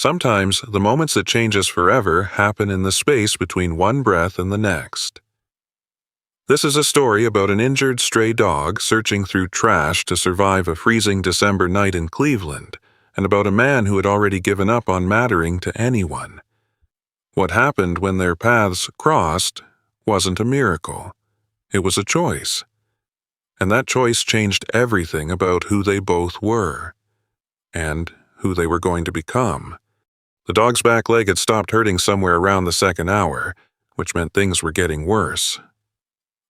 Sometimes the moments that change us forever happen in the space between one breath and the next. This is a story about an injured stray dog searching through trash to survive a freezing December night in Cleveland, and about a man who had already given up on mattering to anyone. What happened when their paths crossed wasn't a miracle. It was a choice. And that choice changed everything about who they both were, and who they were going to become. The dog's back leg had stopped hurting somewhere around the second hour, which meant things were getting worse.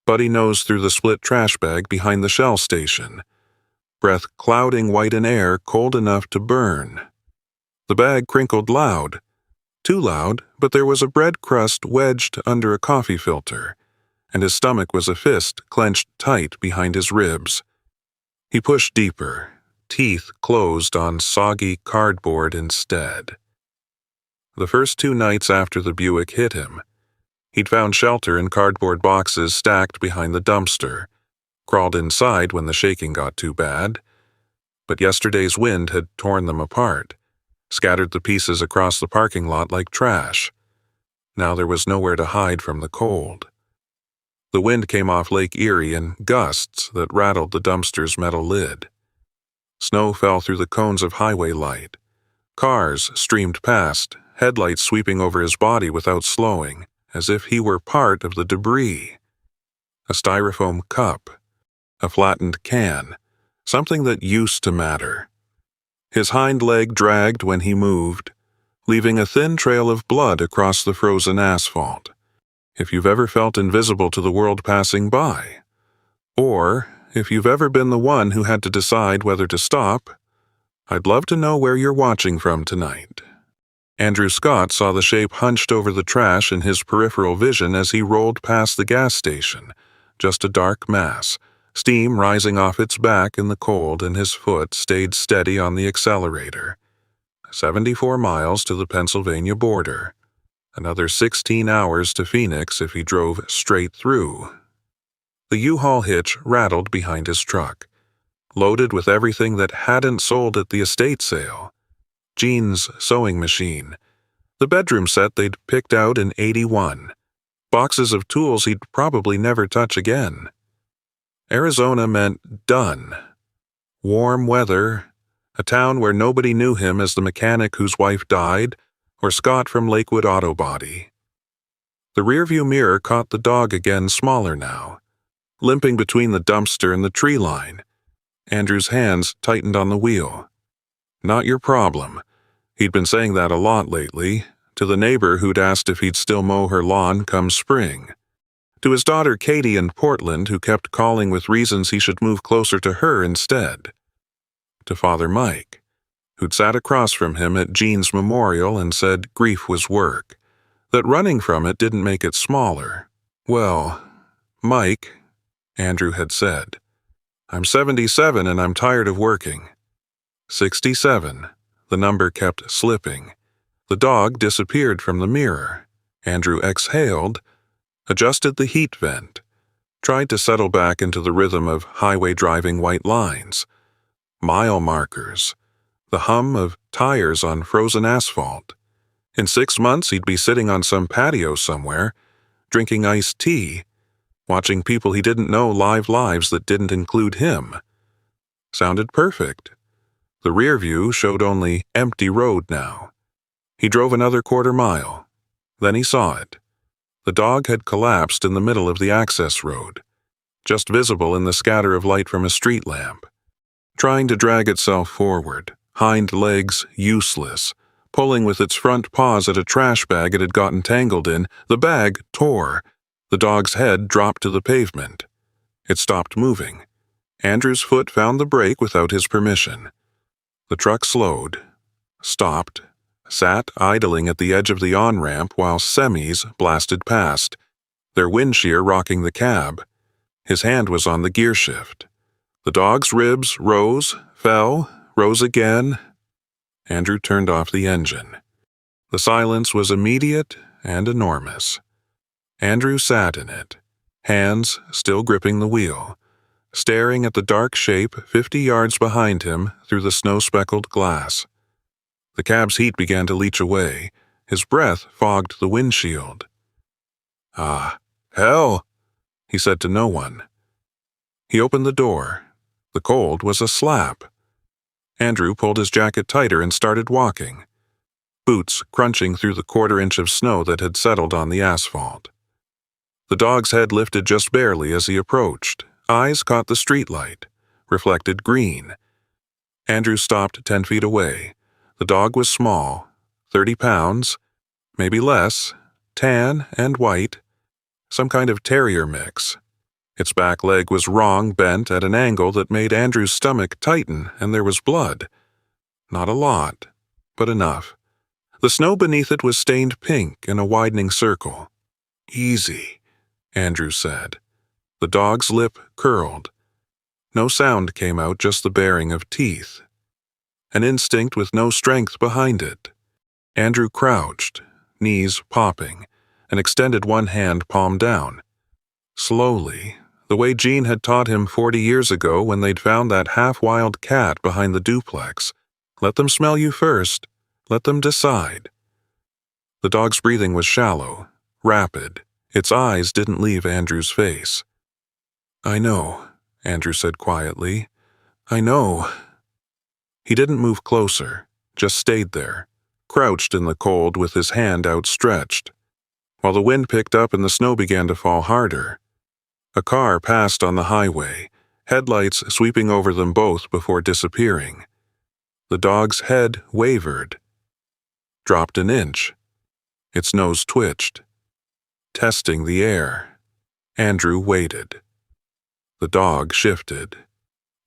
Buddy nosed through the split trash bag behind the Shell station, breath clouding white in air cold enough to burn. The bag crinkled loud. Too loud, but there was a bread crust wedged under a coffee filter, and his stomach was a fist clenched tight behind his ribs. He pushed deeper, teeth closed on soggy cardboard instead. The first 2 nights after the Buick hit him, he'd found shelter in cardboard boxes stacked behind the dumpster, crawled inside when the shaking got too bad, but yesterday's wind had torn them apart, scattered the pieces across the parking lot like trash. Now there was nowhere to hide from the cold. The wind came off Lake Erie in gusts that rattled the dumpster's metal lid. Snow fell through the cones of highway light. Cars streamed past, headlights sweeping over his body without slowing, as if he were part of the debris. A styrofoam cup, a flattened can, something that used to matter. His hind leg dragged when he moved, leaving a thin trail of blood across the frozen asphalt. If you've ever felt invisible to the world passing by, or if you've ever been the one who had to decide whether to stop, I'd love to know where you're watching from tonight. Andrew Scott saw the shape hunched over the trash in his peripheral vision as he rolled past the gas station, just a dark mass, steam rising off its back in the cold, and his foot stayed steady on the accelerator. 74 miles to the Pennsylvania border. Another 16 hours to Phoenix if he drove straight through. The U-Haul hitch rattled behind his truck, loaded with everything that hadn't sold at the estate sale. Jean's sewing machine, the bedroom set they'd picked out in '81, boxes of tools he'd probably never touch again. Arizona meant done. Warm weather, a town where nobody knew him as the mechanic whose wife died, or Scott from Lakewood Auto Body. The rearview mirror caught the dog again, smaller now, limping between the dumpster and the tree line. Andrew's hands tightened on the wheel. Not your problem. He'd been saying that a lot lately, to the neighbor who'd asked if he'd still mow her lawn come spring, to his daughter Katie in Portland who kept calling with reasons he should move closer to her instead, to Father Mike, who'd sat across from him at Jean's memorial and said grief was work, that running from it didn't make it smaller. Well, Mike, Andrew had said, I'm 77 and I'm tired of working. 67. The number kept slipping. The dog disappeared from the mirror. Andrew exhaled, adjusted the heat vent, tried to settle back into the rhythm of highway driving white lines, mile markers, the hum of tires on frozen asphalt. In 6 months he'd be sitting on some patio somewhere, drinking iced tea, watching people he didn't know live lives that didn't include him. Sounded perfect. The rear view showed only empty road now. He drove another quarter mile. Then he saw it. The dog had collapsed in the middle of the access road, just visible in the scatter of light from a street lamp, trying to drag itself forward, hind legs useless, pulling with its front paws at a trash bag it had gotten tangled in. The bag tore. The dog's head dropped to the pavement. It stopped moving. Andrew's foot found the brake without his permission. The truck slowed, stopped, sat idling at the edge of the on-ramp while semis blasted past, their wind shear rocking the cab. His hand was on the gear shift. The dog's ribs rose, fell, rose again. Andrew turned off the engine. The silence was immediate and enormous. Andrew sat in it, hands still gripping the wheel, staring at the dark shape 50 yards behind him through the snow-speckled glass. The cab's heat began to leach away. His breath fogged the windshield. "Ah, hell," he said to no one. He opened the door. The cold was a slap. Andrew pulled his jacket tighter and started walking, boots crunching through the quarter-inch of snow that had settled on the asphalt. The dog's head lifted just barely as he approached. Eyes caught the streetlight, reflected green. Andrew stopped 10 feet away. The dog was small, 30 pounds, maybe less, tan and white, some kind of terrier mix. Its back leg was wrong, bent at an angle that made Andrew's stomach tighten, and there was blood. Not a lot, but enough. The snow beneath it was stained pink in a widening circle. "Easy," Andrew said. The dog's lip curled. No sound came out, just the baring of teeth. An instinct with no strength behind it. Andrew crouched, knees popping, and extended one hand palm down. Slowly, the way Jean had taught him 40 years ago when they'd found that half-wild cat behind the duplex. Let them smell you first. Let them decide. The dog's breathing was shallow, rapid. Its eyes didn't leave Andrew's face. "I know," Andrew said quietly. "I know." He didn't move closer, just stayed there, crouched in the cold with his hand outstretched. While the wind picked up and the snow began to fall harder, a car passed on the highway, headlights sweeping over them both before disappearing. The dog's head wavered, dropped an inch. Its nose twitched. Testing the air. Andrew waited. The dog shifted.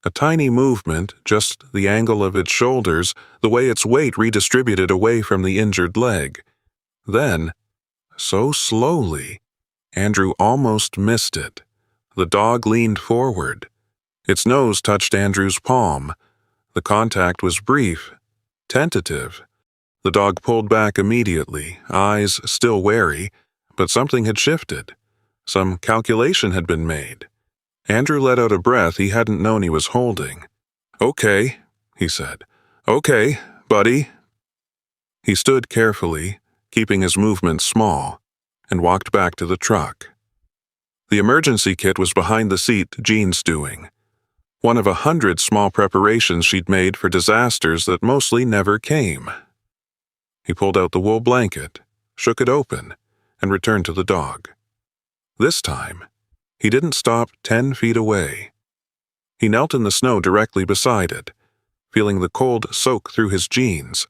A tiny movement, just the angle of its shoulders, the way its weight redistributed away from the injured leg. Then, so slowly, Andrew almost missed it. The dog leaned forward. Its nose touched Andrew's palm. The contact was brief, tentative. The dog pulled back immediately, eyes still wary, but something had shifted. Some calculation had been made. Andrew let out a breath he hadn't known he was holding. "Okay," he said. "Okay, buddy." He stood carefully, keeping his movements small, and walked back to the truck. The emergency kit was behind the seat Jean's doing. One of 100 small preparations she'd made for disasters that mostly never came. He pulled out the wool blanket, shook it open, and returned to the dog. This time, he didn't stop 10 feet away. He knelt in the snow directly beside it, feeling the cold soak through his jeans,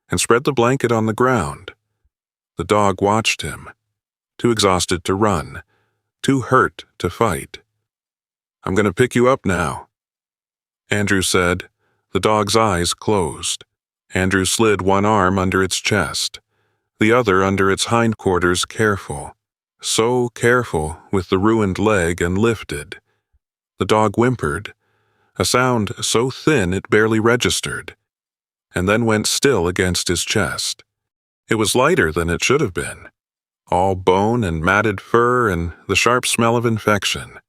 and spread the blanket on the ground. The dog watched him, too exhausted to run, too hurt to fight. "I'm going to pick you up now," Andrew said. The dog's eyes closed. Andrew slid one arm under its chest, the other under its hindquarters, careful. So careful with the ruined leg, and lifted. The dog whimpered, a sound so thin it barely registered, and then went still against his chest. It was lighter than it should have been, all bone and matted fur and the sharp smell of infection.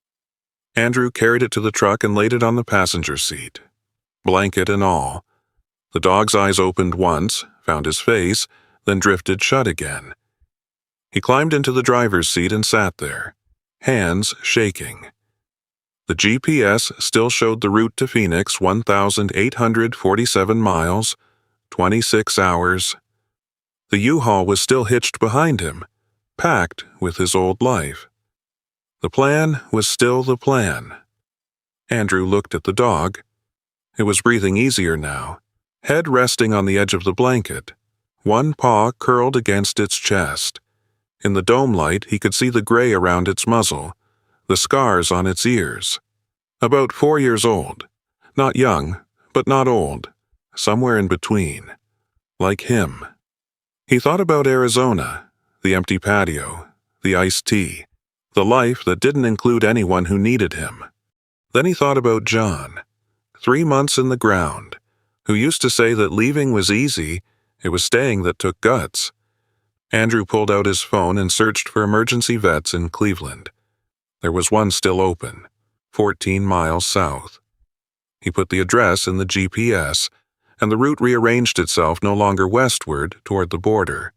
Andrew carried it to the truck and laid it on the passenger seat, blanket and all. The dog's eyes opened once, found his face, then drifted shut again. He climbed into the driver's seat and sat there, hands shaking. The GPS still showed the route to Phoenix 1,847 miles, 26 hours. The U-Haul was still hitched behind him, packed with his old life. The plan was still the plan. Andrew looked at the dog. It was breathing easier now, head resting on the edge of the blanket, one paw curled against its chest. In the dome light, he could see the gray around its muzzle, the scars on its ears. About 4 years old. Not young, but not old. Somewhere in between. Like him. He thought about Arizona, the empty patio, the iced tea, the life that didn't include anyone who needed him. Then he thought about John, 3 months in the ground, who used to say that leaving was easy, it was staying that took guts. Andrew pulled out his phone and searched for emergency vets in Cleveland. There was one still open, 14 miles south. He put the address in the GPS and the route rearranged itself no longer westward toward the border,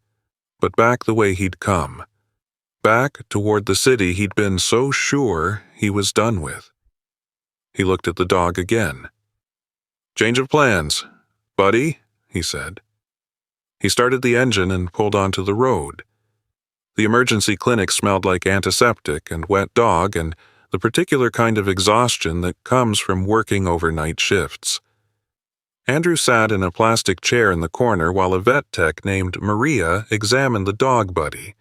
but back the way he'd come, back toward the city he'd been so sure he was done with. He looked at the dog again. "Change of plans, buddy," he said. He started the engine and pulled onto the road. The emergency clinic smelled like antiseptic and wet dog and the particular kind of exhaustion that comes from working overnight shifts. Andrew sat in a plastic chair in the corner while a vet tech named Maria examined the dog buddy.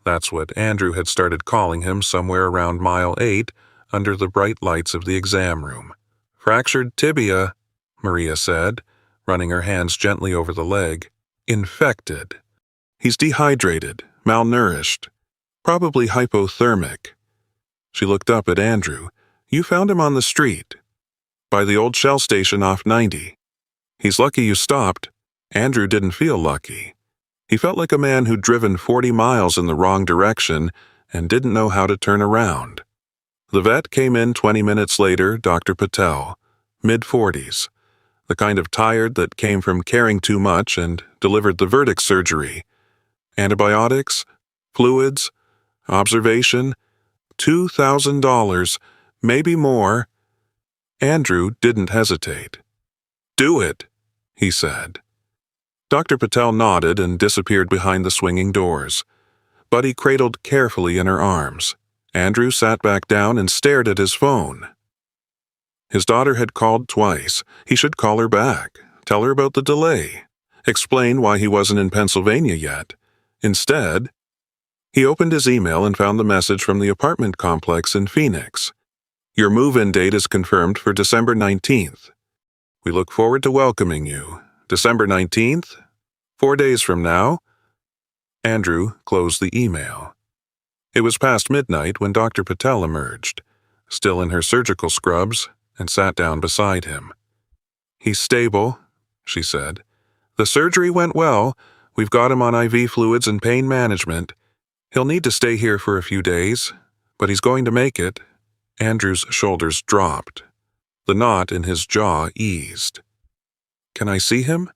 That's what Andrew had started calling him somewhere around mile 8 under the bright lights of the exam room. "Fractured tibia," Maria said, running her hands gently over the leg. "Infected. He's dehydrated, malnourished, probably hypothermic." She looked up at Andrew. "You found him on the street, by the old Shell station off 90. He's lucky you stopped." Andrew didn't feel lucky. He felt like a man who'd driven 40 miles in the wrong direction and didn't know how to turn around. The vet came in 20 minutes later, Dr. Patel, mid-40s, the kind of tired that came from caring too much, and delivered the verdict surgery. Antibiotics, fluids, observation, $2,000, maybe more. Andrew didn't hesitate. "Do it," he said. Dr. Patel nodded and disappeared behind the swinging doors. Buddy cradled carefully in her arms. Andrew sat back down and stared at his phone. His daughter had called twice. He should call her back, tell her about the delay, explain why he wasn't in Pennsylvania yet. Instead, he opened his email and found the message from the apartment complex in Phoenix. "Your move-in date is confirmed for December 19th. We look forward to welcoming you. December 19th? 4 days from now?" Andrew closed the email. It was past midnight when Dr. Patel emerged, still in her surgical scrubs, and sat down beside him. "He's stable," she said. "The surgery went well. We've got him on IV fluids and pain management. He'll need to stay here for a few days, but he's going to make it." Andrew's shoulders dropped. The knot in his jaw eased. "Can I see him?"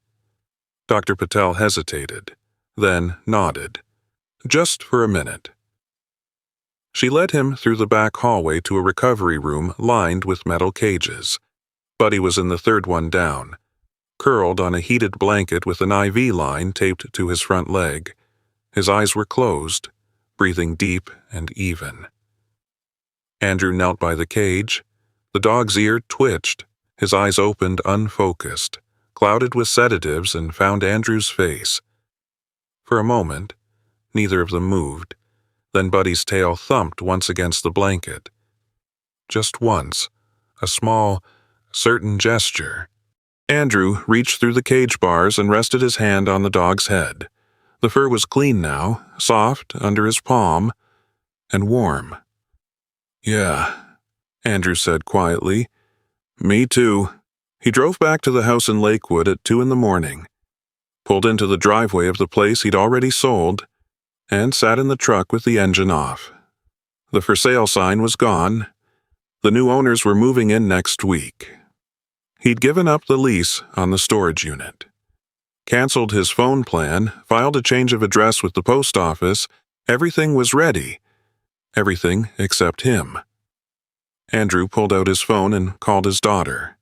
Dr. Patel hesitated, then nodded. "Just for a minute." She led him through the back hallway to a recovery room lined with metal cages. Buddy was in the third one down, curled on a heated blanket with an IV line taped to his front leg. His eyes were closed, breathing deep and even. Andrew knelt by the cage. The dog's ear twitched, his eyes opened unfocused, clouded with sedatives, and found Andrew's face. For a moment, neither of them moved. Then Buddy's tail thumped once against the blanket. Just once, a small, certain gesture. Andrew reached through the cage bars and rested his hand on the dog's head. The fur was clean now, soft under his palm, and warm. "Yeah," Andrew said quietly. "Me too." He drove back to the house in Lakewood at 2 a.m, pulled into the driveway of the place he'd already sold, and sat in the truck with the engine off. The for sale sign was gone. The new owners were moving in next week. He'd given up the lease on the storage unit, canceled his phone plan, filed a change of address with the post office. Everything was ready. Everything except him. Andrew pulled out his phone and called his daughter.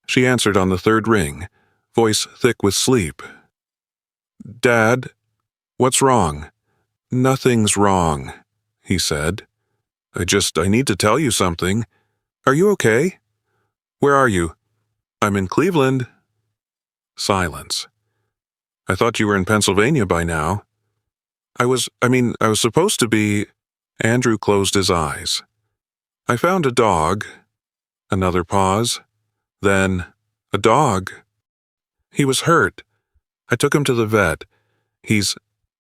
She answered on the third ring, voice thick with sleep. "Dad, what's wrong?" "Nothing's wrong," he said. I need to tell you something. Are you okay?" "Where are you?" "I'm in Cleveland." Silence. "I thought you were in Pennsylvania by now." I was supposed to be." Andrew closed his eyes. "I found a dog." Another pause. Then, "A dog. He was hurt. I took him to the vet. He's—"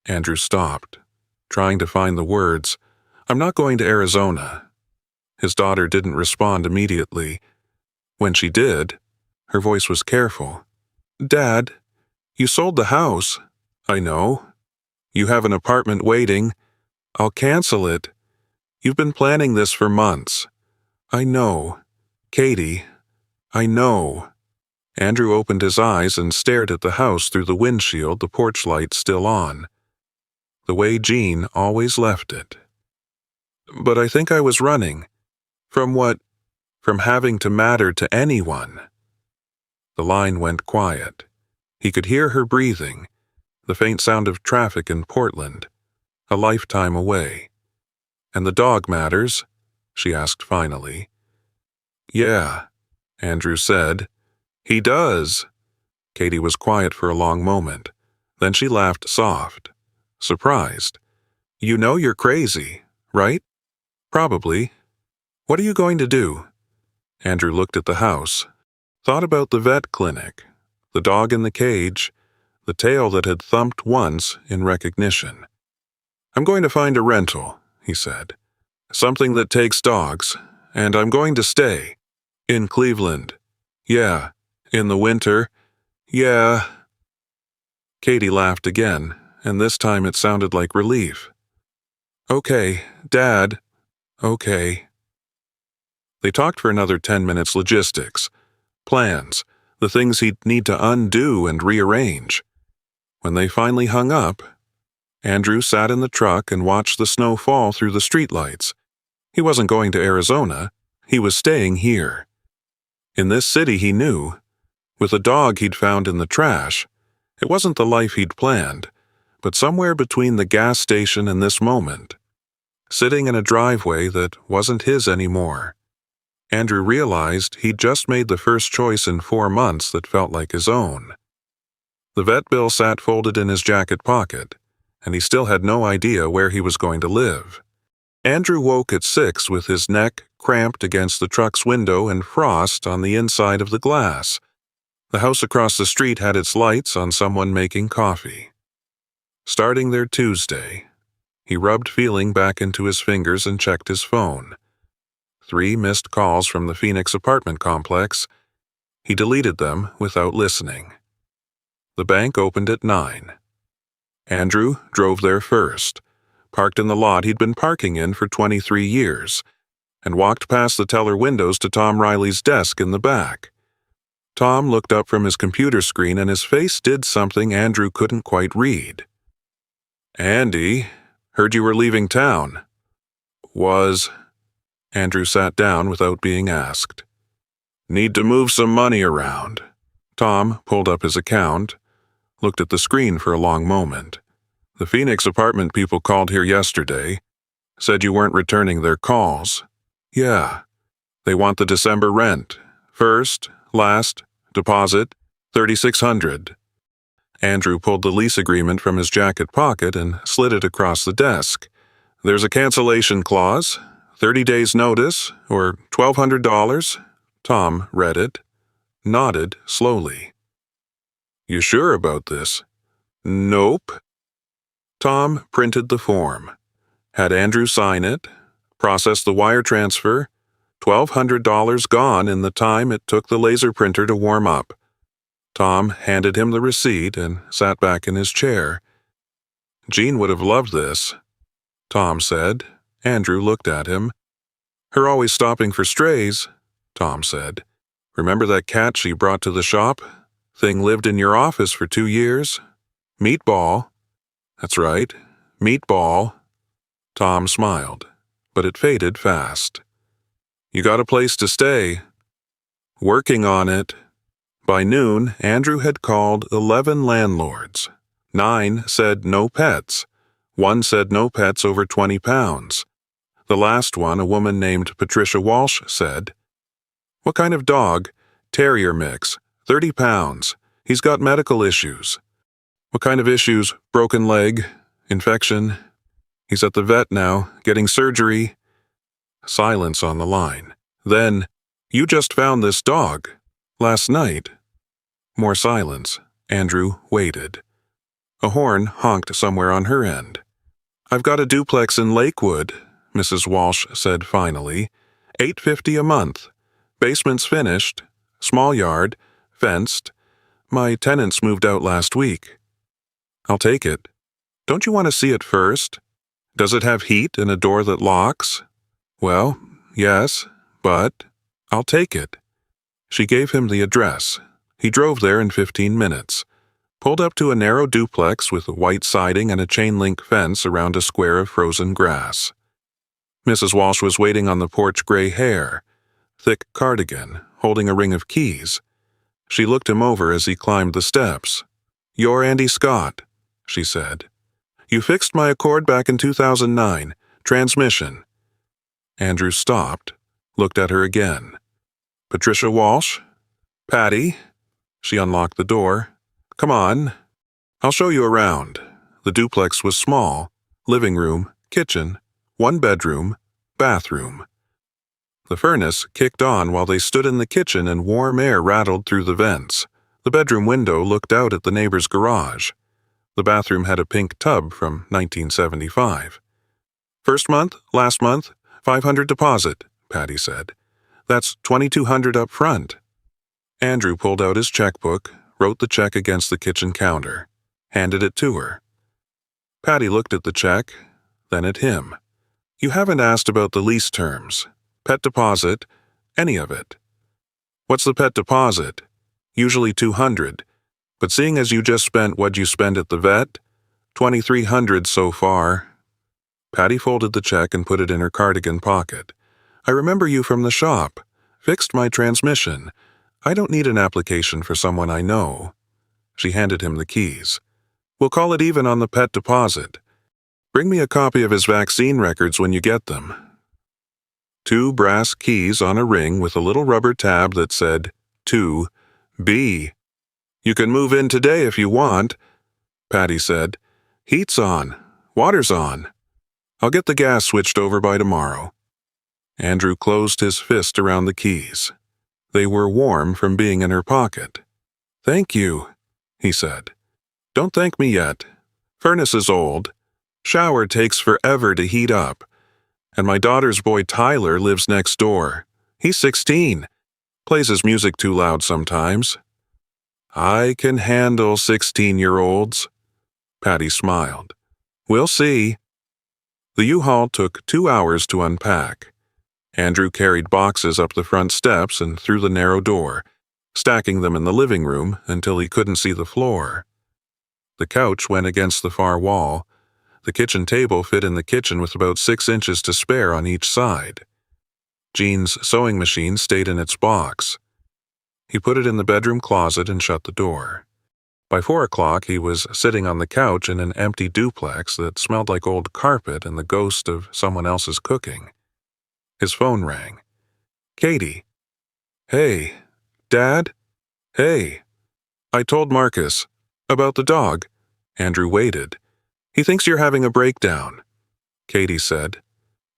Andrew stopped, trying to find the words. "I'm not going to Arizona." His daughter didn't respond immediately. When she did, her voice was careful. "Dad, you sold the house." "I know. You have an apartment waiting. I'll cancel it. You've been planning this for months." "I know. Katie, I know." Andrew opened his eyes and stared at the house through the windshield, the porch light still on. The way Jean always left it. But I think I was running. From what? From having to matter to anyone. The line went quiet. He could hear her breathing, the faint sound of traffic in Portland, a lifetime away. And the dog matters? She asked finally. Yeah, Andrew said. He does. Katie was quiet for a long moment. Then she laughed soft, surprised. You know you're crazy, right? Probably. What are you going to do? Andrew looked at the house, thought about the vet clinic, the dog in the cage, the tail that had thumped once in recognition. I'm going to find a rental, he said. Something that takes dogs, and I'm going to stay. In Cleveland. Yeah. In the winter. Yeah. Katie laughed again, and this time it sounded like relief. Okay, Dad. Okay. They talked for another 10 minutes logistics, plans, the things he'd need to undo and rearrange. When they finally hung up, Andrew sat in the truck and watched the snow fall through the streetlights. He wasn't going to Arizona. He was staying here. In this city he knew, with a dog he'd found in the trash, it wasn't the life he'd planned, but somewhere between the gas station and this moment, sitting in a driveway that wasn't his anymore. Andrew realized he'd just made the first choice in 4 months that felt like his own. The vet bill sat folded in his jacket pocket, and he still had no idea where he was going to live. Andrew woke at 6 with his neck cramped against the truck's window and frost on the inside of the glass. The house across the street had its lights on someone making coffee. Starting their Tuesday, he rubbed feeling back into his fingers and checked his phone. 3 missed calls from the Phoenix apartment complex. He deleted them without listening. The bank opened at 9. Andrew drove there first, parked in the lot he'd been parking in for 23 years, and walked past the teller windows to Tom Riley's desk in the back. Tom looked up from his computer screen and his face did something Andrew couldn't quite read. Andy, heard you were leaving town. Was. Andrew sat down without being asked. Need to move some money around. Tom pulled up his account, looked at the screen for a long moment. The Phoenix apartment people called here yesterday, said you weren't returning their calls. Yeah. They want the December rent. First, last, deposit, $3,600. Andrew pulled the lease agreement from his jacket pocket and slid it across the desk. There's a cancellation clause, 30 days notice, or $1,200. Tom read it, nodded slowly. You sure about this? Nope. Tom printed the form, had Andrew sign it, processed the wire transfer, $1,200 gone in the time it took the laser printer to warm up. Tom handed him the receipt and sat back in his chair. Jean would have loved this, Tom said. Andrew looked at him. Her always stopping for strays, Tom said. Remember that cat she brought to the shop? Thing lived in your office for 2 years? Meatball. That's right, Meatball. Tom smiled, but it faded fast. You got a place to stay. Working on it. By noon, Andrew had called 11 landlords. 9 said no pets. 1 said no pets over 20 pounds. The last one, a woman named Patricia Walsh, said, What kind of dog? Terrier mix, 30 pounds. He's got medical issues. What kind of issues? Broken leg, infection. He's at the vet now, getting surgery. Silence on the line. Then, you just found this dog. Last night. More silence. Andrew waited. A horn honked somewhere on her end. I've got a duplex in Lakewood, Mrs. Walsh said finally. $850 a month. Basement's finished. Small yard. Fenced. My tenants moved out last week. I'll take it. Don't you want to see it first? Does it have heat and a door that locks? Well, yes, but I'll take it. She gave him the address. He drove there in 15 minutes, pulled up to a narrow duplex with a white siding and a chain-link fence around a square of frozen grass. Mrs. Walsh was waiting on the porch, gray hair, thick cardigan, holding a ring of keys. She looked him over as he climbed the steps. "You're Andy Scott," she said. "You fixed my Accord back in 2009. Transmission." Andrew stopped, looked at her again. "Patricia Walsh? Patty?" She unlocked the door. "Come on. I'll show you around." The duplex was small. Living room, kitchen, one bedroom, bathroom. The furnace kicked on while they stood in the kitchen and warm air rattled through the vents. The bedroom window looked out at the neighbor's garage. The bathroom had a pink tub from 1975. "First month, last month, $500 deposit," Patty said. "That's $2,200 up front." Andrew pulled out his checkbook, wrote the check against the kitchen counter, handed it to her. Patty looked at the check, then at him. "You haven't asked about the lease terms, pet deposit, any of it." "What's the pet deposit?" "Usually $200, but seeing as you just spent what you spent at the vet, $2,300 so far." Patty folded the check and put it in her cardigan pocket. "I remember you from the shop. Fixed my transmission. I don't need an application for someone I know." She handed him the keys. "We'll call it even on the pet deposit. Bring me a copy of his vaccine records when you get them." 2 brass keys on a ring with a little rubber tab that said 2B. "You can move in today if you want," Patty said. "Heat's on. Water's on. I'll get the gas switched over by tomorrow." Andrew closed his fist around the keys. They were warm from being in her pocket. "Thank you," he said. "Don't thank me yet. Furnace is old. Shower takes forever to heat up. And my daughter's boy Tyler lives next door. He's 16. Plays his music too loud sometimes." "I can handle 16-year-olds. Patty smiled. "We'll see." The U-Haul took 2 hours to unpack. Andrew carried boxes up the front steps and through the narrow door, stacking them in the living room until he couldn't see the floor. The couch went against the far wall. The kitchen table fit in the kitchen with about 6 inches to spare on each side. Jean's sewing machine stayed in its box. He put it in the bedroom closet and shut the door. By 4 o'clock, he was sitting on the couch in an empty duplex that smelled like old carpet and the ghost of someone else's cooking. His phone rang. "Katie." "Hey. Dad?" "Hey. I told Marcus. About the dog." Andrew waited. "He thinks you're having a breakdown." Katie said,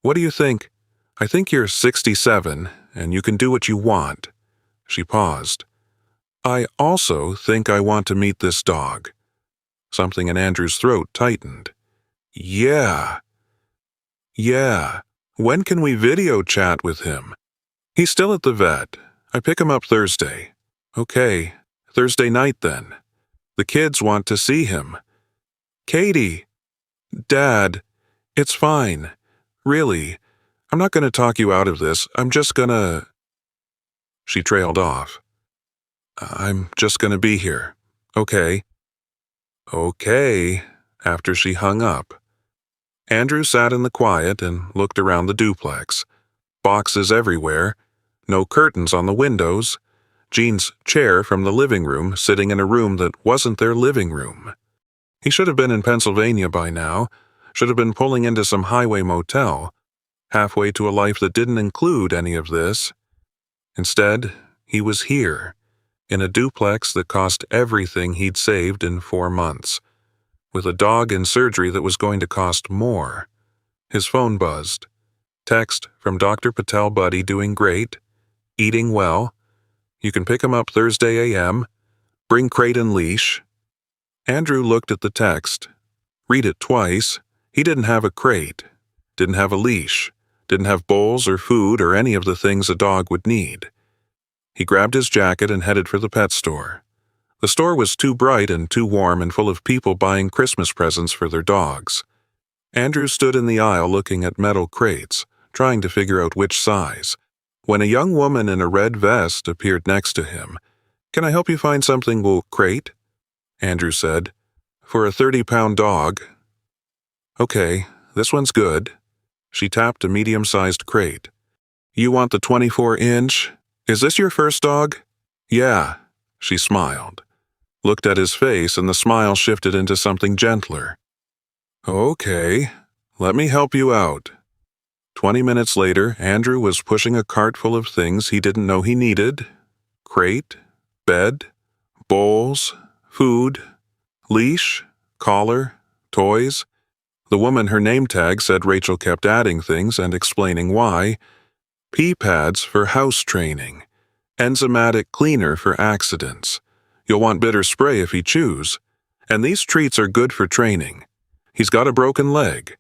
"What do you think? I think you're 67, and you can do what you want." She paused. "I also think I want to meet this dog." Something in Andrew's throat tightened. Yeah. When can we video chat with him?" "He's still at the vet. I pick him up Thursday." "Okay, Thursday night then. The kids want to see him." "Katie." "Dad, it's fine. Really. I'm not going to talk you out of this. I'm just gonna—" She trailed off. "I'm just gonna be here. Okay." "Okay," after she hung up. Andrew sat in the quiet and looked around the duplex. Boxes everywhere, no curtains on the windows, Jean's chair from the living room sitting in a room that wasn't their living room. He should have been in Pennsylvania by now, should have been pulling into some highway motel, halfway to a life that didn't include any of this. Instead, he was here, in a duplex that cost everything he'd saved in 4 months, with a dog in surgery that was going to cost more. His phone buzzed. Text from Dr. Patel Buddy doing great, eating well. You can pick him up Thursday a.m. Bring crate and leash. Andrew looked at the text. Read it twice. He didn't have a crate, didn't have a leash, didn't have bowls or food or any of the things a dog would need. He grabbed his jacket and headed for the pet store. The store was too bright and too warm and full of people buying Christmas presents for their dogs. Andrew stood in the aisle looking at metal crates, trying to figure out which size, when a young woman in a red vest appeared next to him, Can I help you find something we'll crate? Andrew said. For a 30-pound dog. Okay, this one's good. She tapped a medium-sized crate. You want the 24-inch? Is this your first dog? Yeah, she smiled. Looked at his face and the smile shifted into something gentler. Okay, let me help you out. 20 minutes later, Andrew was pushing a cart full of things he didn't know he needed. Crate, bed, bowls, food, leash, collar, toys. The woman her name tag said Rachel kept adding things and explaining why. Pee pads for house training. Enzymatic cleaner for accidents. You'll want bitter spray if you choose. And these treats are good for training. He's got a broken leg,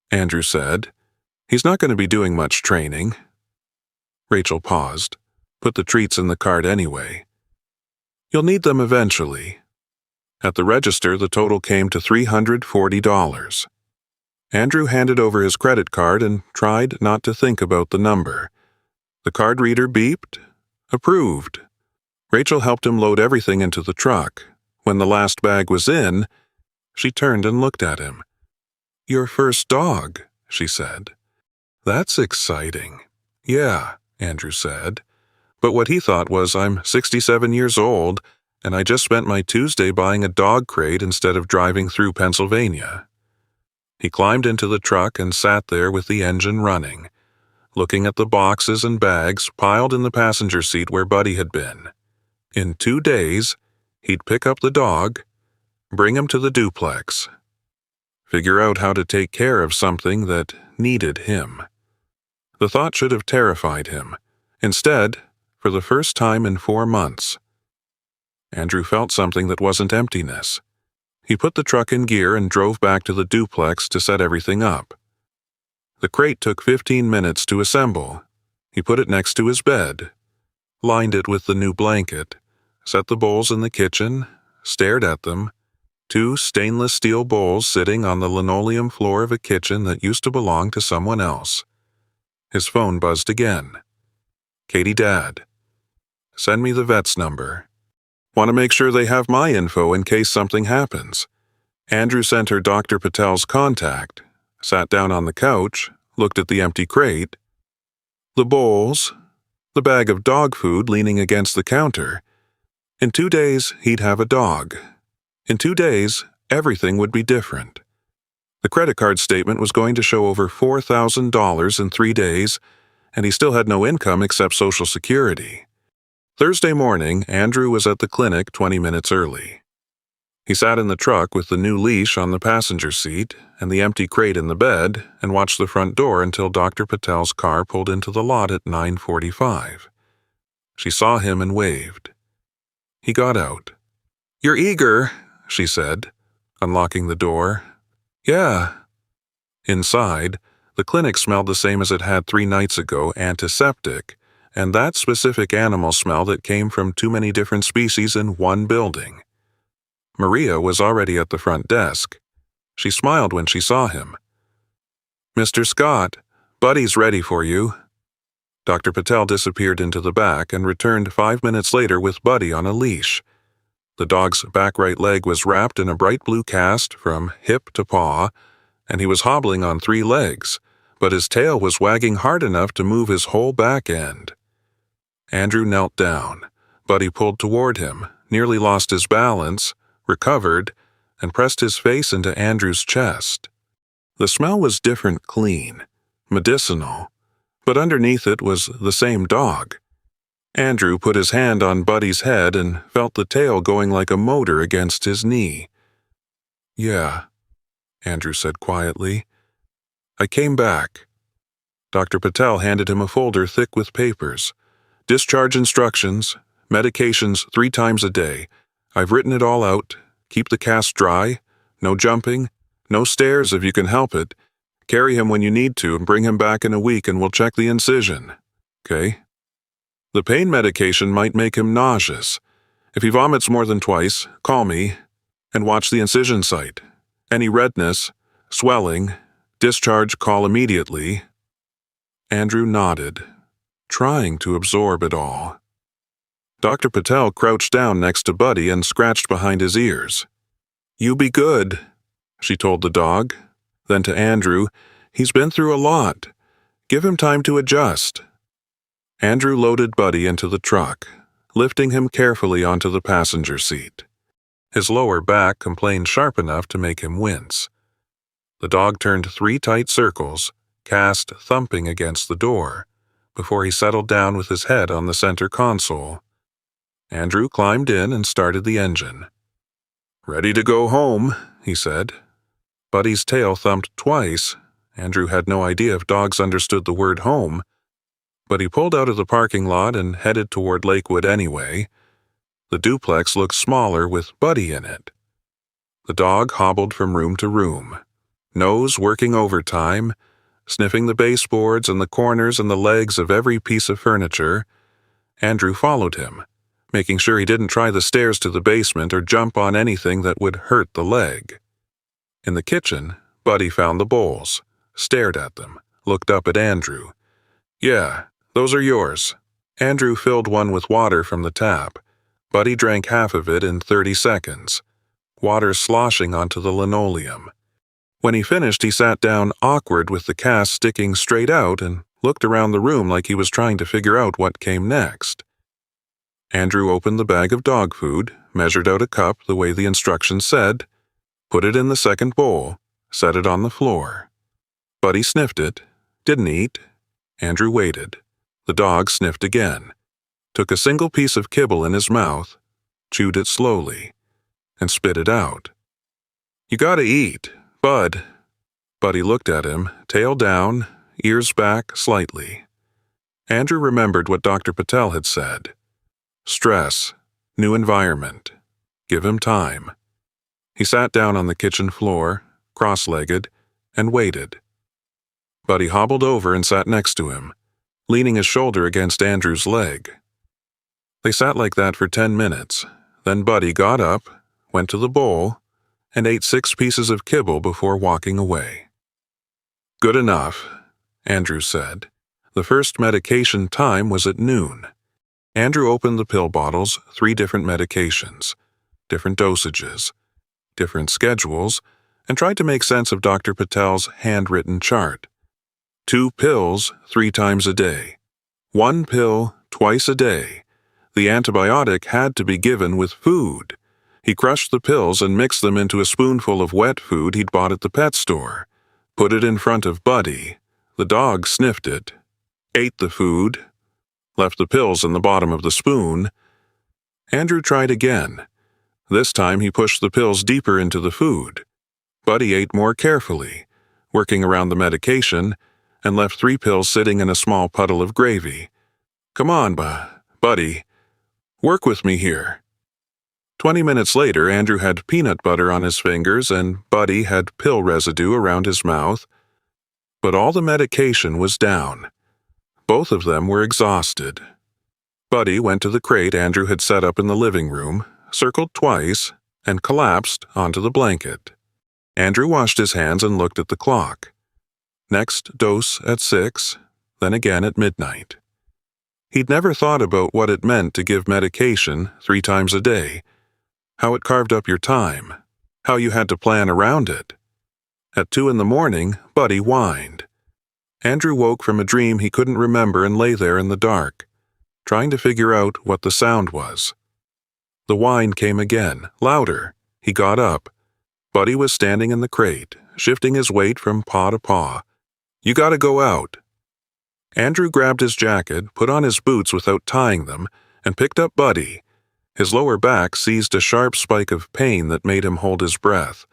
Andrew said. He's not going to be doing much training. Rachel paused. Put the treats in the cart anyway. You'll need them eventually. At the register, the total came to $340. Andrew handed over his credit card and tried not to think about the number. The card reader beeped. Approved. Rachel helped him load everything into the truck. When the last bag was in, she turned and looked at him. Your first dog, she said. That's exciting. Yeah, Andrew said. But what he thought was I'm 67 years old, and I just spent my Tuesday buying a dog crate instead of driving through Pennsylvania. He climbed into the truck and sat there with the engine running, looking at the boxes and bags piled in the passenger seat where Buddy had been. In 2 days, he'd pick up the dog, bring him to the duplex, figure out how to take care of something that needed him. The thought should have terrified him. Instead, for the first time in 4 months, Andrew felt something that wasn't emptiness. He put the truck in gear and drove back to the duplex to set everything up. The crate took 15 minutes to assemble. He put it next to his bed, lined it with the new blanket, set the bowls in the kitchen, stared at them, 2 stainless steel bowls sitting on the linoleum floor of a kitchen that used to belong to someone else. His phone buzzed again. Katie, Dad. Send me the vet's number. Want to make sure they have my info in case something happens. Andrew sent her Dr. Patel's contact, sat down on the couch, looked at the empty crate, the bowls, the bag of dog food leaning against the counter. In 2 days, he'd have a dog. In 2 days, everything would be different. The credit card statement was going to show over $4,000 in 3 days, and he still had no income except Social Security. Thursday morning, Andrew was at the clinic 20 minutes early. He sat in the truck with the new leash on the passenger seat and the empty crate in the bed and watched the front door until Dr. Patel's car pulled into the lot at 9:45. She saw him and waved. He got out. You're eager, she said, unlocking the door. Yeah. Inside, the clinic smelled the same as it had 3 nights ago, antiseptic, and that specific animal smell that came from too many different species in one building. Maria was already at the front desk. She smiled when she saw him. Mr. Scott, Buddy's ready for you. Dr. Patel disappeared into the back and returned 5 minutes later with Buddy on a leash. The dog's back right leg was wrapped in a bright blue cast from hip to paw, and he was hobbling on 3 legs, but his tail was wagging hard enough to move his whole back end. Andrew knelt down. Buddy pulled toward him, nearly lost his balance, recovered, and pressed his face into Andrew's chest. The smell was different, clean, medicinal, but underneath it was the same dog. Andrew put his hand on Buddy's head and felt the tail going like a motor against his knee. Yeah, Andrew said quietly. I came back. Dr. Patel handed him a folder thick with papers. Discharge instructions, medications 3 times a day. I've written it all out. Keep the cast dry. No jumping. No stairs if you can help it. Carry him when you need to and bring him back in a week and we'll check the incision. Okay? The pain medication might make him nauseous. If he vomits more than twice, call me and watch the incision site. Any redness, swelling, discharge, call immediately. Andrew nodded, trying to absorb it all. Dr. Patel crouched down next to Buddy and scratched behind his ears. "You be good," she told the dog. Then to Andrew, "He's been through a lot. Give him time to adjust." Andrew loaded Buddy into the truck, lifting him carefully onto the passenger seat. His lower back complained sharp enough to make him wince. The dog turned 3 tight circles, cast thumping against the door, before he settled down with his head on the center console. Andrew climbed in and started the engine. "Ready to go home," he said. Buddy's tail thumped twice. Andrew had no idea if dogs understood the word home, but he pulled out of the parking lot and headed toward Lakewood anyway. The duplex looked smaller with Buddy in it. The dog hobbled from room to room, nose working overtime, sniffing the baseboards and the corners and the legs of every piece of furniture. Andrew followed him, making sure he didn't try the stairs to the basement or jump on anything that would hurt the leg. In the kitchen, Buddy found the bowls, stared at them, looked up at Andrew. "Yeah, those are yours." Andrew filled one with water from the tap. Buddy drank half of it in 30 seconds, water sloshing onto the linoleum. When he finished, he sat down awkward with the cast sticking straight out and looked around the room like he was trying to figure out what came next. Andrew opened the bag of dog food, measured out a cup the way the instructions said, put it in the second bowl, set it on the floor. Buddy sniffed it, didn't eat. Andrew waited. The dog sniffed again, took a single piece of kibble in his mouth, chewed it slowly, and spit it out. "You gotta eat, Bud." Buddy looked at him, tail down, ears back slightly. Andrew remembered what Dr. Patel had said. Stress, new environment. Give him time. He sat down on the kitchen floor, cross-legged, and waited. Buddy hobbled over and sat next to him, leaning his shoulder against Andrew's leg. They sat like that for 10 minutes. Then Buddy got up, went to the bowl, and ate 6 pieces of kibble before walking away. "Good enough," Andrew said. The first medication time was at noon. Andrew opened the pill bottles, 3 different medications, different dosages, different schedules, and tried to make sense of Dr. Patel's handwritten chart. 2 pills 3 times a day. 1 pill twice a day. The antibiotic had to be given with food. He crushed the pills and mixed them into a spoonful of wet food he'd bought at the pet store. Put it in front of Buddy. The dog sniffed it, ate the food, left the pills in the bottom of the spoon. Andrew tried again. This time he pushed the pills deeper into the food. Buddy ate more carefully, working around the medication, and left 3 pills sitting in a small puddle of gravy. "Come on, Buddy. Work with me here." 20 minutes later, Andrew had peanut butter on his fingers and Buddy had pill residue around his mouth. But all the medication was down. Both of them were exhausted. Buddy went to the crate Andrew had set up in the living room, circled twice, and collapsed onto the blanket. Andrew washed his hands and looked at the clock. Next dose at 6, then again at midnight. He'd never thought about what it meant to give medication 3 times a day, how it carved up your time, how you had to plan around it. At 2 in the morning, Buddy whined. Andrew woke from a dream he couldn't remember and lay there in the dark, trying to figure out what the sound was. The whine came again, louder. He got up. Buddy was standing in the crate, shifting his weight from paw to paw. "You gotta go out." Andrew grabbed his jacket, put on his boots without tying them, and picked up Buddy. His lower back seized a sharp spike of pain that made him hold his breath.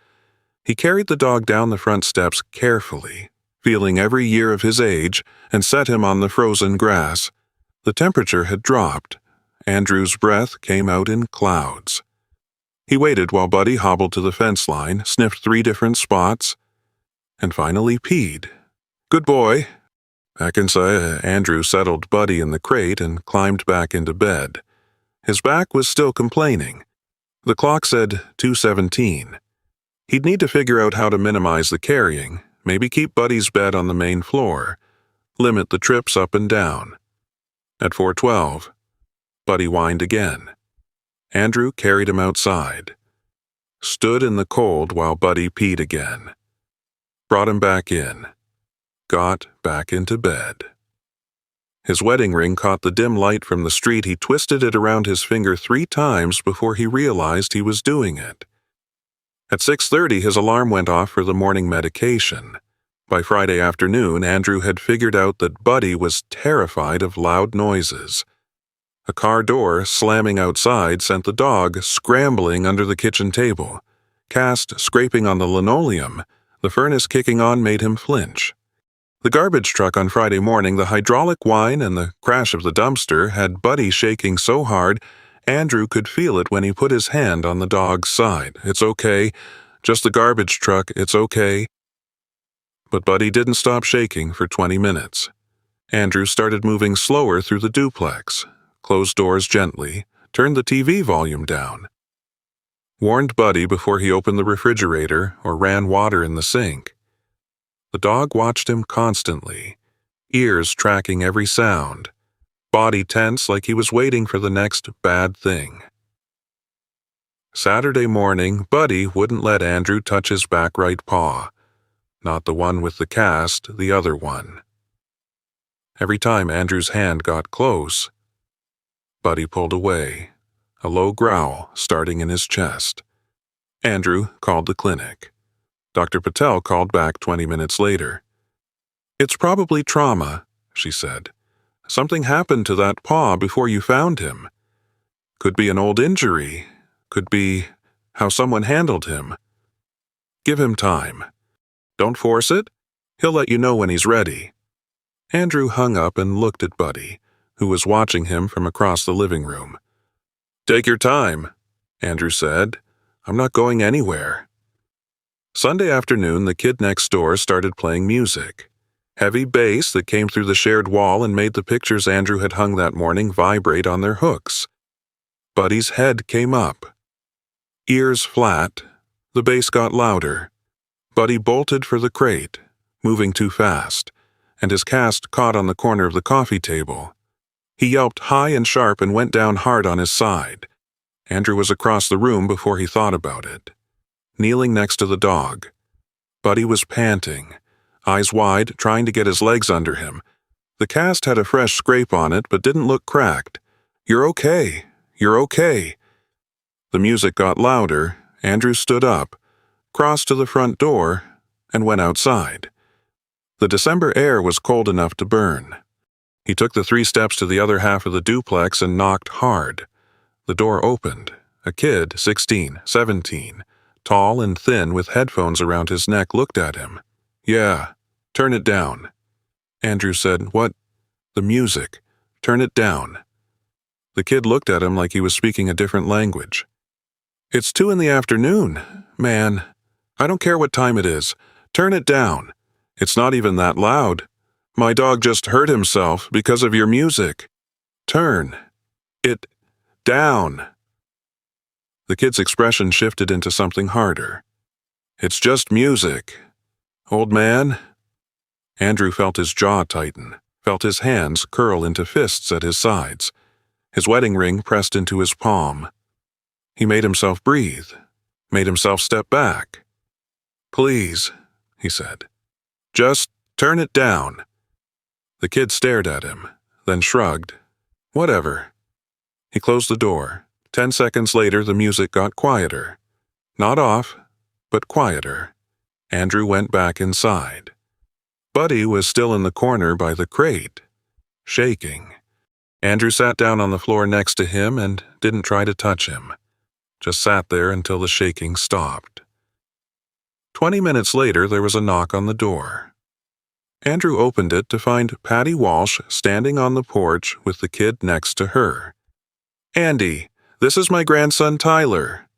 He carried the dog down the front steps carefully, feeling every year of his age, and set him on the frozen grass. The temperature had dropped. Andrew's breath came out in clouds. He waited while Buddy hobbled to the fence line, sniffed 3 different spots, and finally peed. "Good boy." Back inside, Andrew settled Buddy in the crate and climbed back into bed. His back was still complaining. The clock said 2:17. He'd need to figure out how to minimize the carrying, maybe keep Buddy's bed on the main floor, limit the trips up and down. At 4:12, Buddy whined again. Andrew carried him outside. Stood in the cold while Buddy peed again. Brought him back in. Got back into bed. His wedding ring caught the dim light from the street. He twisted it around his finger 3 times before he realized he was doing it. At 6:30, his alarm went off for the morning medication. By Friday afternoon, Andrew had figured out that Buddy was terrified of loud noises. A car door slamming outside sent the dog scrambling under the kitchen table. Cast scraping on the linoleum, the furnace kicking on made him flinch. The garbage truck on Friday morning, the hydraulic whine and the crash of the dumpster had Buddy shaking so hard, Andrew could feel it when he put his hand on the dog's side. "It's okay. Just the garbage truck. It's okay." But Buddy didn't stop shaking for 20 minutes. Andrew started moving slower through the duplex, closed doors gently, turned the TV volume down. Warned Buddy before he opened the refrigerator or ran water in the sink. The dog watched him constantly, ears tracking every sound, body tense like he was waiting for the next bad thing. Saturday morning, Buddy wouldn't let Andrew touch his back right paw. Not the one with the cast, the other one. Every time Andrew's hand got close, Buddy pulled away, a low growl starting in his chest. Andrew called the clinic. Dr. Patel called back 20 minutes later. "It's probably trauma," she said. "Something happened to that paw before you found him. Could be an old injury. Could be how someone handled him. Give him time. Don't force it. He'll let you know when he's ready." Andrew hung up and looked at Buddy, who was watching him from across the living room. "Take your time," Andrew said. "I'm not going anywhere." Sunday afternoon, the kid next door started playing music. Heavy bass that came through the shared wall and made the pictures Andrew had hung that morning vibrate on their hooks. Buddy's head came up. Ears flat, the bass got louder. Buddy bolted for the crate, moving too fast, and his cast caught on the corner of the coffee table. He yelped high and sharp and went down hard on his side. Andrew was across the room before he thought about it. Kneeling next to the dog. Buddy was panting, eyes wide, trying to get his legs under him. The cast had a fresh scrape on it, but didn't look cracked. "You're okay. You're okay." The music got louder. Andrew stood up, crossed to the front door, and went outside. The December air was cold enough to burn. He took the 3 steps to the other half of the duplex and knocked hard. The door opened. A kid, 16, 17, tall and thin with headphones around his neck, looked at him. "Yeah, turn it down." Andrew said, "What?" "The music. Turn it down." The kid looked at him like he was speaking a different language. "It's 2 in the afternoon. Man, I don't care what time it is. Turn it down. It's not even that loud. My dog just hurt himself because of your music. Turn it down." The kid's expression shifted into something harder. "It's just music. Old man." Andrew felt his jaw tighten, felt his hands curl into fists at his sides, his wedding ring pressed into his palm. He made himself breathe, made himself step back. "Please," he said. "Just turn it down." The kid stared at him, then shrugged. "Whatever." He closed the door. 10 seconds later, the music got quieter. Not off, but quieter. Andrew went back inside. Buddy was still in the corner by the crate, shaking. Andrew sat down on the floor next to him and didn't try to touch him. Just sat there until the shaking stopped. 20 minutes later, there was a knock on the door. Andrew opened it to find Patty Walsh standing on the porch with the kid next to her. "Andy, this is my grandson Tyler,"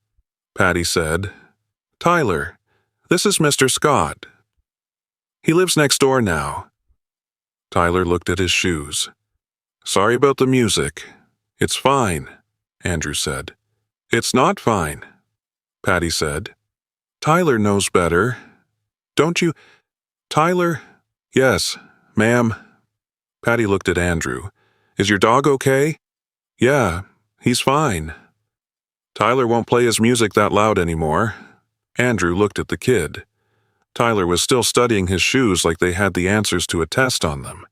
Patty said. "Tyler, this is Mr. Scott. He lives next door now." Tyler looked at his shoes. "Sorry about the music. It's fine," Andrew said. "It's not fine," Patty said. "Tyler knows better. Don't you—" "Tyler—" "Yes, ma'am." Patty looked at Andrew. "Is your dog okay?" Yeah, he's fine. Tyler won't play his music that loud anymore. Andrew looked at the kid. Tyler was still studying his shoes like they had the answers to a test on them.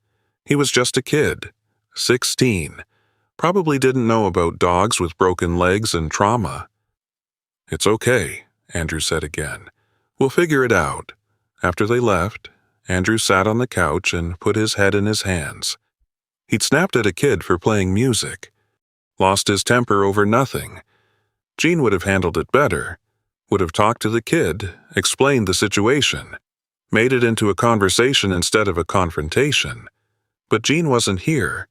He was just a kid, 16. Probably didn't know about dogs with broken legs and trauma. It's okay, Andrew said again. We'll figure it out. After they left, Andrew sat on the couch and put his head in his hands. He'd snapped at a kid for playing music. Lost his temper over nothing. Jean would have handled it better. Would have talked to the kid, explained the situation, made it into a conversation instead of a confrontation. But Jean wasn't here.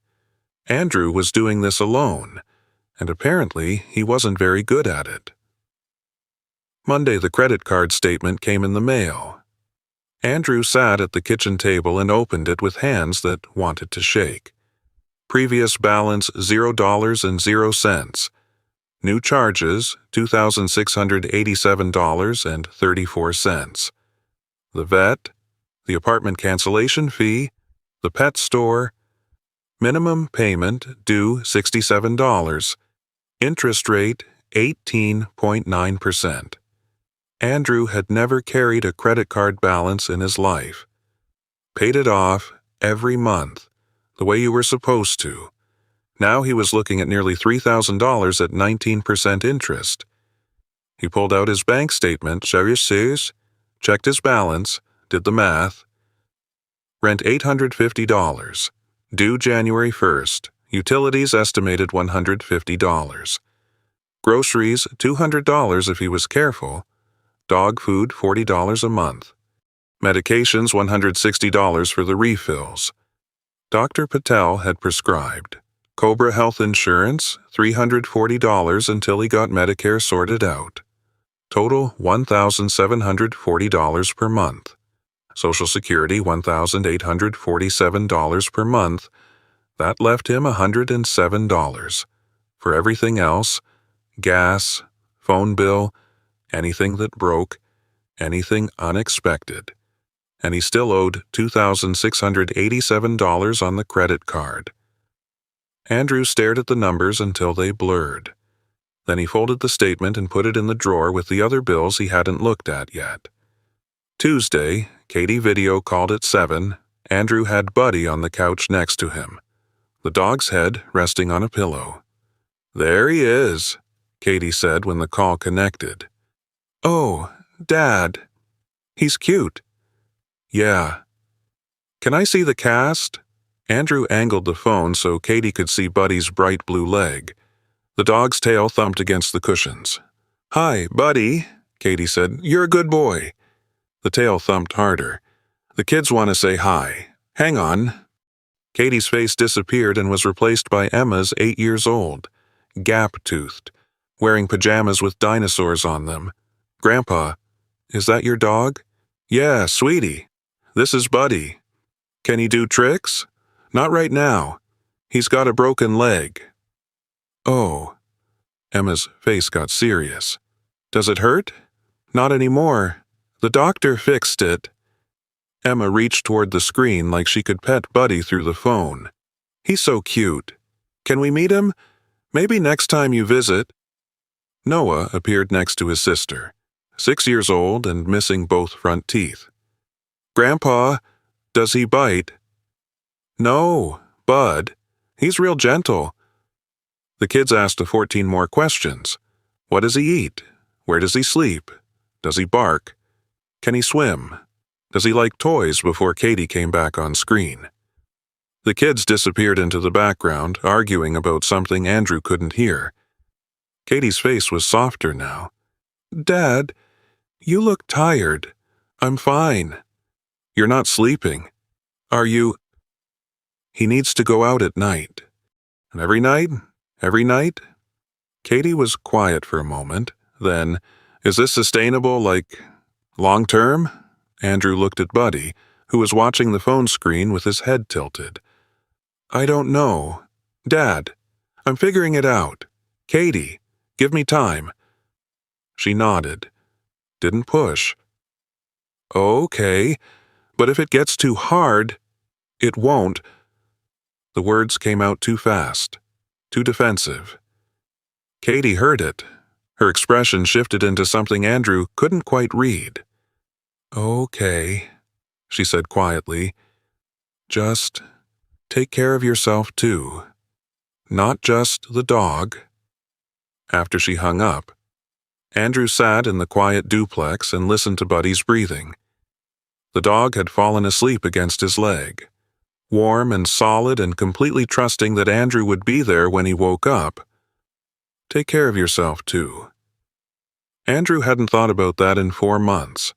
Andrew was doing this alone, and apparently he wasn't very good at it. Monday, the credit card statement came in the mail. Andrew sat at the kitchen table and opened it with hands that wanted to shake. Previous balance $0.00. New charges $2,687.34. The vet, the apartment cancellation fee, the pet store, minimum payment due $67, interest rate 18.9%. Andrew had never carried a credit card balance in his life. Paid it off every month, the way you were supposed to. Now he was looking at nearly $3,000 at 19% interest. He pulled out his bank statement, checked his balance, did the math. Rent $850. Due January 1st. Utilities estimated $150. Groceries $200 if he was careful. Dog food $40 a month. Medications $160 for the refills. Dr. Patel had prescribed Cobra Health Insurance $340 until he got Medicare sorted out. Total $1,740 per month. Social Security $1,847 per month. That left him $107. For everything else, gas, phone bill, anything that broke, anything unexpected. And he still owed $2,687 on the credit card. Andrew stared at the numbers until they blurred. Then he folded the statement and put it in the drawer with the other bills he hadn't looked at yet. Tuesday, Katie video called at 7. Andrew had Buddy on the couch next to him, the dog's head resting on a pillow. "There he is," Katie said when the call connected. "Oh, Dad. He's cute." "Yeah. Can I see the cast?" Andrew angled the phone so Katie could see Buddy's bright blue leg. The dog's tail thumped against the cushions. "Hi, Buddy," Katie said. "You're a good boy." The tail thumped harder. "The kids want to say hi. Hang on." Katie's face disappeared and was replaced by Emma's 8 years old, gap-toothed, wearing pajamas with dinosaurs on them. "Grandpa, is that your dog?" "Yeah, sweetie. This is Buddy. Can he do tricks?" "Not right now. He's got a broken leg." "Oh." Emma's face got serious. "Does it hurt?" "Not anymore. The doctor fixed it." Emma reached toward the screen like she could pet Buddy through the phone. "He's so cute. Can we meet him? Maybe next time you visit." Noah appeared next to his sister, 6 years old and missing both front teeth. "Grandpa, does he bite?" "No, Bud. He's real gentle." The kids asked 14 more questions. What does he eat? Where does he sleep? Does he bark? Can he swim? Does he like toys before Katie came back on screen? The kids disappeared into the background, arguing about something Andrew couldn't hear. Katie's face was softer now. "Dad, you look tired." "I'm fine." "You're not sleeping." "Are you?" "He needs to go out at night." "And every night? Every night?" Katie was quiet for a moment. Then, "Is this sustainable, like, long-term?" Andrew looked at Buddy, who was watching the phone screen with his head tilted. "I don't know. Dad, I'm figuring it out. Katie, give me time." She nodded. Didn't push. "Okay, but if it gets too hard..." "It won't." The words came out too fast. too defensive. Katie heard it. Her expression shifted into something Andrew couldn't quite read. "Okay," she said quietly. "Just take care of yourself too. Not just the dog." After she hung up, Andrew sat in the quiet duplex and listened to Buddy's breathing. The dog had fallen asleep against his leg, warm and solid and completely trusting that Andrew would be there when he woke up. Take care of yourself too. Andrew hadn't thought about that in 4 months,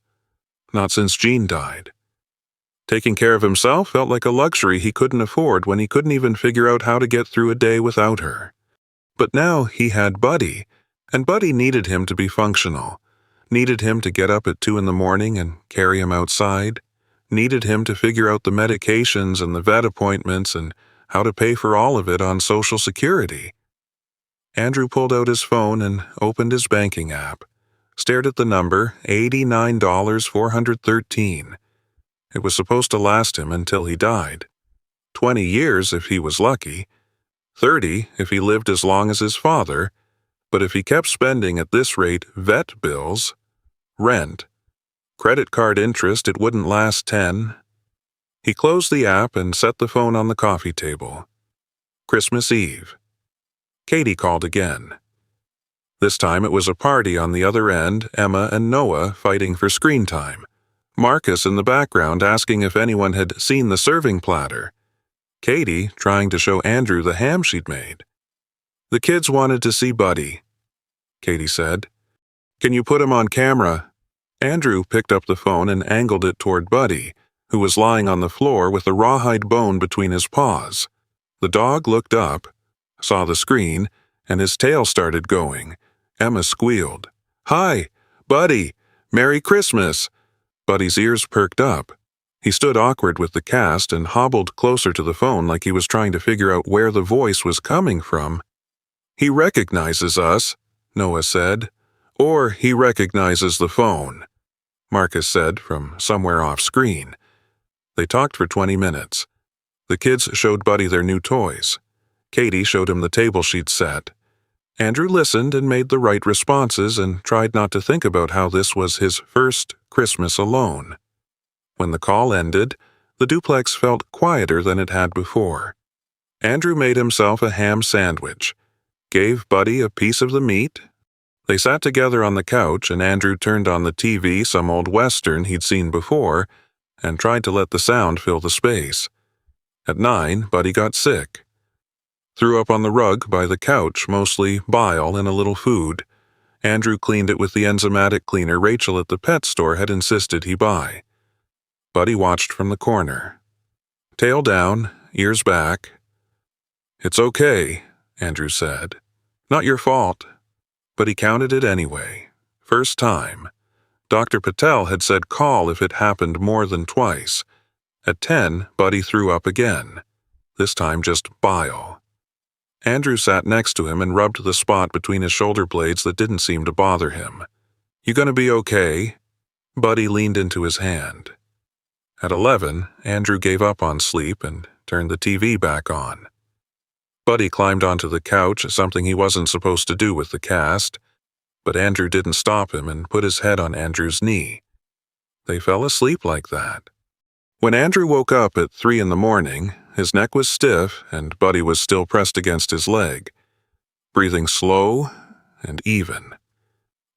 not since Jean died. Taking care of himself felt like a luxury he couldn't afford when he couldn't even figure out how to get through a day without her. But now he had Buddy, and Buddy needed him to be functional, needed him to get up at 2 in the morning and carry him outside, needed him to figure out the medications and the vet appointments and how to pay for all of it on Social Security. Andrew pulled out his phone and opened his banking app, stared at the number, $89,413. It was supposed to last him until he died. 20 years if he was lucky, 30 if he lived as long as his father, but if he kept spending at this rate vet bills, rent, credit card interest, it wouldn't last 10. He closed the app and set the phone on the coffee table. Christmas Eve. Katie called again. This time it was a party on the other end, Emma and Noah fighting for screen time. Marcus in the background asking if anyone had seen the serving platter. Katie trying to show Andrew the ham she'd made. "The kids wanted to see Buddy," Katie said. "Can you put him on camera?" Andrew picked up the phone and angled it toward Buddy, who was lying on the floor with a rawhide bone between his paws. The dog looked up, saw the screen, and his tail started going. Emma squealed. "Hi, Buddy! Merry Christmas!" Buddy's ears perked up. He stood awkward with the cast and hobbled closer to the phone like he was trying to figure out where the voice was coming from. "He recognizes us," Noah said. "Or he recognizes the phone," Marcus said from somewhere off screen. They talked for 20 minutes. The kids showed Buddy their new toys. Katie showed him the table she'd set. Andrew listened and made the right responses and tried not to think about how this was his first Christmas alone. When the call ended, the duplex felt quieter than it had before. Andrew made himself a ham sandwich, gave Buddy a piece of the meat. They sat together on the couch and Andrew turned on the TV some old western he'd seen before and tried to let the sound fill the space. At 9, Buddy got sick. Threw up on the rug by the couch, mostly bile and a little food. Andrew cleaned it with the enzymatic cleaner Rachel at the pet store had insisted he buy. Buddy watched from the corner. Tail down, ears back. "It's okay," Andrew said. "Not your fault." But he counted it anyway. First time. Dr. Patel had said call if it happened more than twice. At 10, Buddy threw up again. This time just bile. Andrew sat next to him and rubbed the spot between his shoulder blades that didn't seem to bother him. "You gonna be okay?" Buddy leaned into his hand. At 11, Andrew gave up on sleep and turned the TV back on. Buddy climbed onto the couch, something he wasn't supposed to do with the cast, but Andrew didn't stop him and put his head on Andrew's knee. They fell asleep like that. When Andrew woke up at 3 in the morning, his neck was stiff and Buddy was still pressed against his leg, breathing slow and even.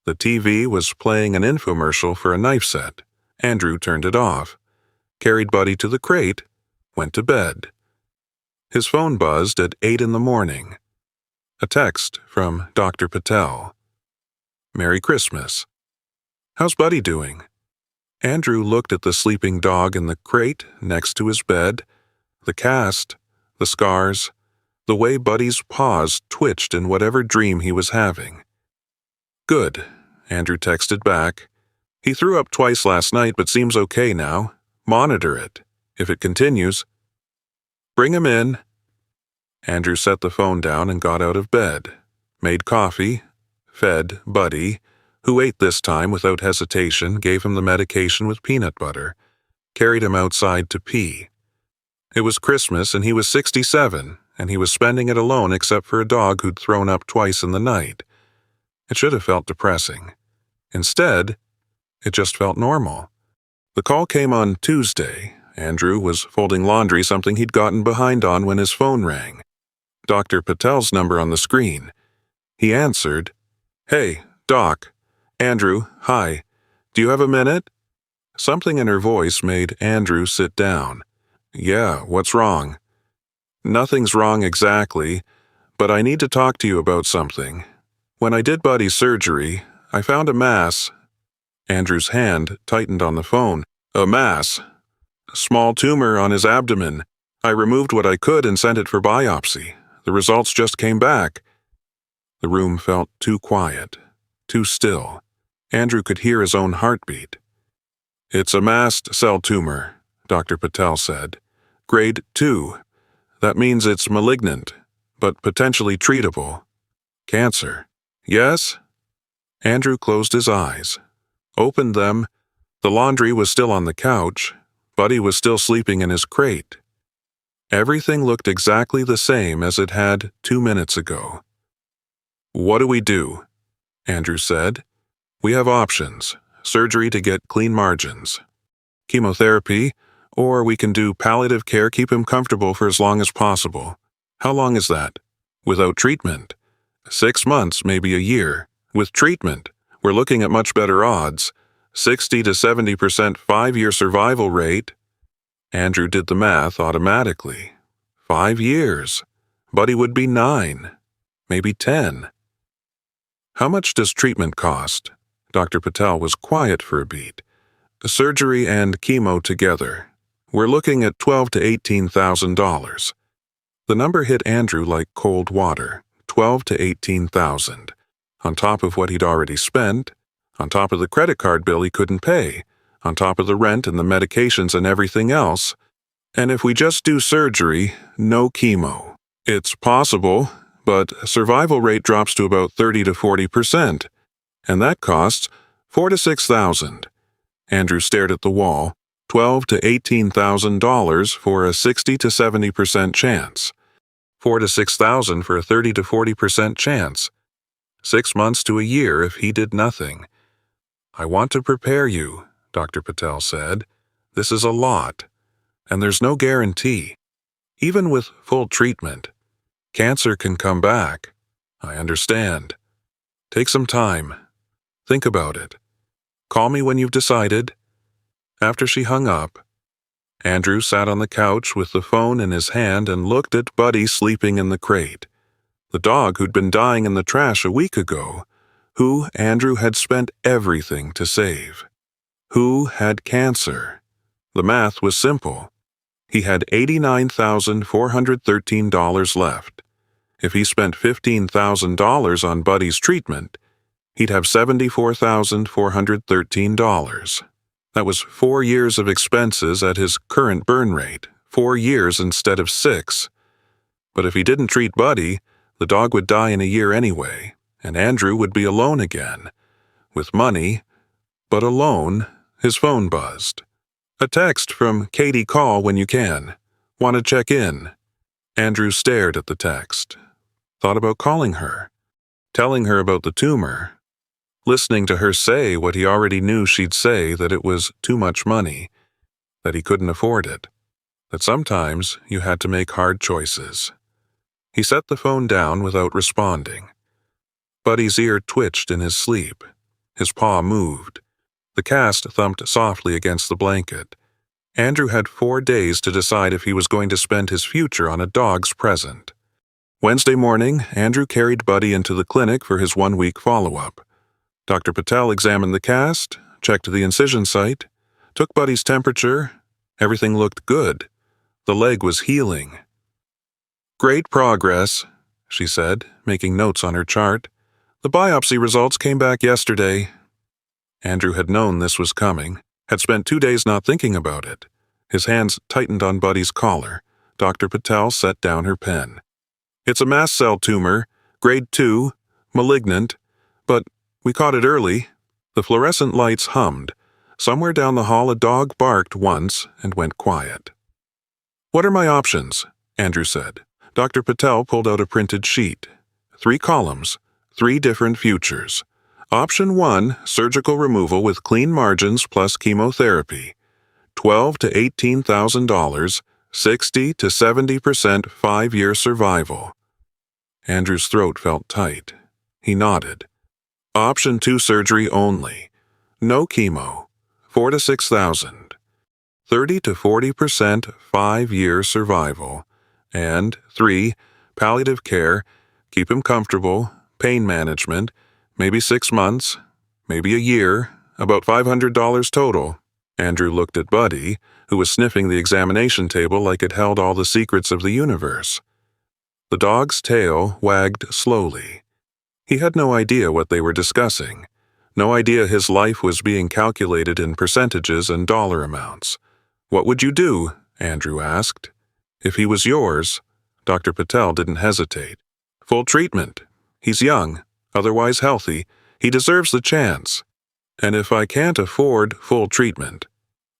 The TV was playing an infomercial for a knife set. Andrew turned it off, carried Buddy to the crate, went to bed. His phone buzzed at 8 in the morning. A text from Dr. Patel. "Merry Christmas. How's Buddy doing?" Andrew looked at the sleeping dog in the crate next to his bed, the cast, the scars, the way Buddy's paws twitched in whatever dream he was having. "Good," Andrew texted back. "He threw up twice last night but seems okay now. Monitor it. If it continues, bring him in." Andrew set the phone down and got out of bed, made coffee, fed Buddy, who ate this time without hesitation, gave him the medication with peanut butter, carried him outside to pee. It was Christmas and he was 67, and he was spending it alone except for a dog who'd thrown up twice in the night. It should have felt depressing. Instead, it just felt normal. The call came on Tuesday. Andrew was folding laundry, something he'd gotten behind on when his phone rang. Dr. Patel's number on the screen. He answered, "Hey, Doc. Andrew, hi. Do you have a minute?" Something in her voice made Andrew sit down. "Yeah, what's wrong?" "Nothing's wrong exactly, but I need to talk to you about something. When I did Buddy's surgery, I found a mass." Andrew's hand tightened on the phone. "A mass. A small tumor on his abdomen. I removed what I could and sent it for biopsy. The results just came back." The room felt too quiet, too still. Andrew could hear his own heartbeat. "It's a mast cell tumor," Dr. Patel said. "Grade 2. That means it's malignant, but potentially treatable. Cancer. Yes?" Andrew closed his eyes, opened them. The laundry was still on the couch. Buddy was still sleeping in his crate. Everything looked exactly the same as it had 2 minutes ago. "What do we do?" Andrew said. "We have options. Surgery to get clean margins. Chemotherapy, or we can do palliative care, keep him comfortable for as long as possible." "How long is that?" "Without treatment. 6 months, maybe a year. With treatment, we're looking at much better odds. 60 to 70% 5-year survival rate." Andrew did the math automatically. 5 years. Buddy would be 9, maybe 10. "How much does treatment cost?" Dr. Patel was quiet for a beat. "Surgery and chemo together. We're looking at $12,000 to $18,000. The number hit Andrew like cold water. 12 to 18,000. On top of what he'd already spent, on top of the credit card bill he couldn't pay, on top of the rent and the medications and everything else. And if we just do surgery, no chemo. It's possible, but survival rate drops to about 30 to 40%. And that costs $4,000 to $6,000. Andrew stared at the wall. $12,000 to $18,000 for a 60 to 70% chance. $4,000 to $6,000 for a 30 to 40% chance. 6 months to a year if he did nothing. "I want to prepare you," Dr. Patel said. "This is a lot. And there's no guarantee. Even with full treatment, cancer can come back. I understand. Take some time. Think about it. Call me when you've decided." After she hung up, Andrew sat on the couch with the phone in his hand and looked at Buddy sleeping in the crate. The dog who'd been dying in the trash a week ago, who Andrew had spent everything to save. Who had cancer. The math was simple. He had $89,413 left. If he spent $15,000 on Buddy's treatment, he'd have $74,413. That was 4 years of expenses at his current burn rate, 4 years instead of 6. But if he didn't treat Buddy, the dog would die in a year anyway, and Andrew would be alone again. With money, but alone. His phone buzzed. "A text from Katie. Call when you can. Want to check in." Andrew stared at the text. Thought about calling her. Telling her about the tumor. Listening to her say what he already knew she'd say, that it was too much money. That he couldn't afford it. That sometimes you had to make hard choices. He set the phone down without responding. Buddy's ear twitched in his sleep. His paw moved. The cast thumped softly against the blanket. Andrew had 4 days to decide if he was going to spend his future on a dog's present. Wednesday morning, Andrew carried Buddy into the clinic for his 1-week follow-up. Dr. Patel examined the cast, checked the incision site, took Buddy's temperature. Everything looked good. The leg was healing. "Great progress," she said, making notes on her chart. "The biopsy results came back yesterday." Andrew had known this was coming, had spent 2 days not thinking about it. His hands tightened on Buddy's collar. Dr. Patel set down her pen. "It's a mast cell tumor, grade 2, malignant, but we caught it early." The fluorescent lights hummed. Somewhere down the hall a dog barked once and went quiet. "What are my options?" Andrew said. Dr. Patel pulled out a printed sheet. 3 columns, 3 different futures. Option 1, surgical removal with clean margins plus chemotherapy. $12,000 to $18,000, 60 to 70% 5-year survival. Andrew's throat felt tight. He nodded. Option 2, surgery only. No chemo. 4,000 to 6,000. 30 to 40% 5-year survival. And 3, palliative care, keep him comfortable, pain management, maybe 6 months, maybe a year, about $500 total. Andrew looked at Buddy, who was sniffing the examination table like it held all the secrets of the universe. The dog's tail wagged slowly. He had no idea what they were discussing. No idea his life was being calculated in percentages and dollar amounts. "What would you do?" Andrew asked. "If he was yours," Dr. Patel didn't hesitate. "Full treatment. He's young, otherwise healthy. He deserves the chance. And if I can't afford full treatment,"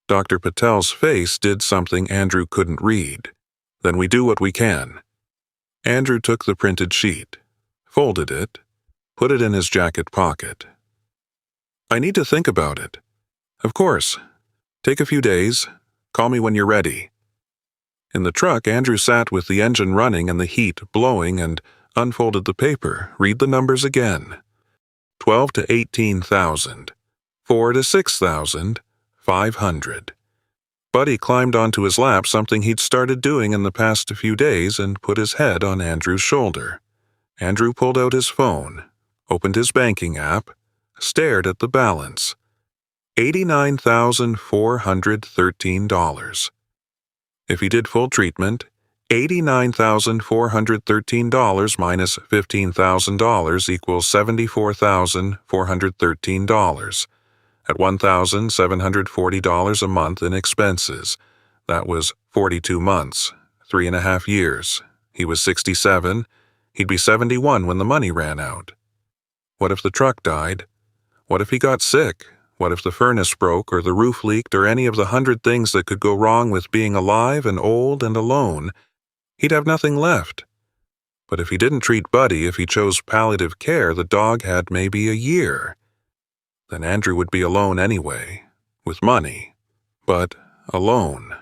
Dr. Patel's face did something Andrew couldn't read. "Then we do what we can." Andrew took the printed sheet, folded it, put it in his jacket pocket. "I need to think about it." "Of course. Take a few days. Call me when you're ready." In the truck, Andrew sat with the engine running and the heat blowing and unfolded the paper. Read the numbers again. 12 to 18,000. 4 to 6,000. 500. Buddy climbed onto his lap, something he'd started doing in the past few days, and put his head on Andrew's shoulder. Andrew pulled out his phone, opened his banking app, stared at the balance. $89,413. If he did full treatment, $89,413 minus $15,000 equals $74,413. At $1,740 a month in expenses. That was 42 months, 3.5 years. He was 67. He'd be 71 when the money ran out. What if the truck died? What if he got sick? What if the furnace broke or the roof leaked or any of the 100 things that could go wrong with being alive and old and alone? He'd have nothing left. But if he didn't treat Buddy, if he chose palliative care, the dog had maybe a year. Then Andrew would be alone anyway, with money, but alone.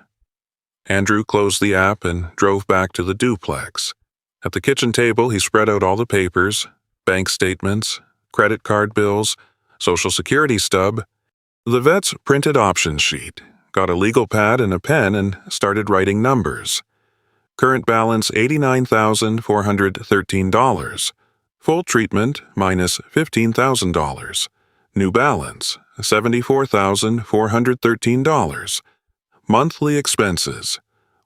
Andrew closed the app and drove back to the duplex. At the kitchen table, he spread out all the papers, bank statements, credit card bills, Social Security stub, the vet's printed option sheet, got a legal pad and a pen and started writing numbers. Current balance $89,413. Full treatment minus $15,000. New balance $74,413. Monthly expenses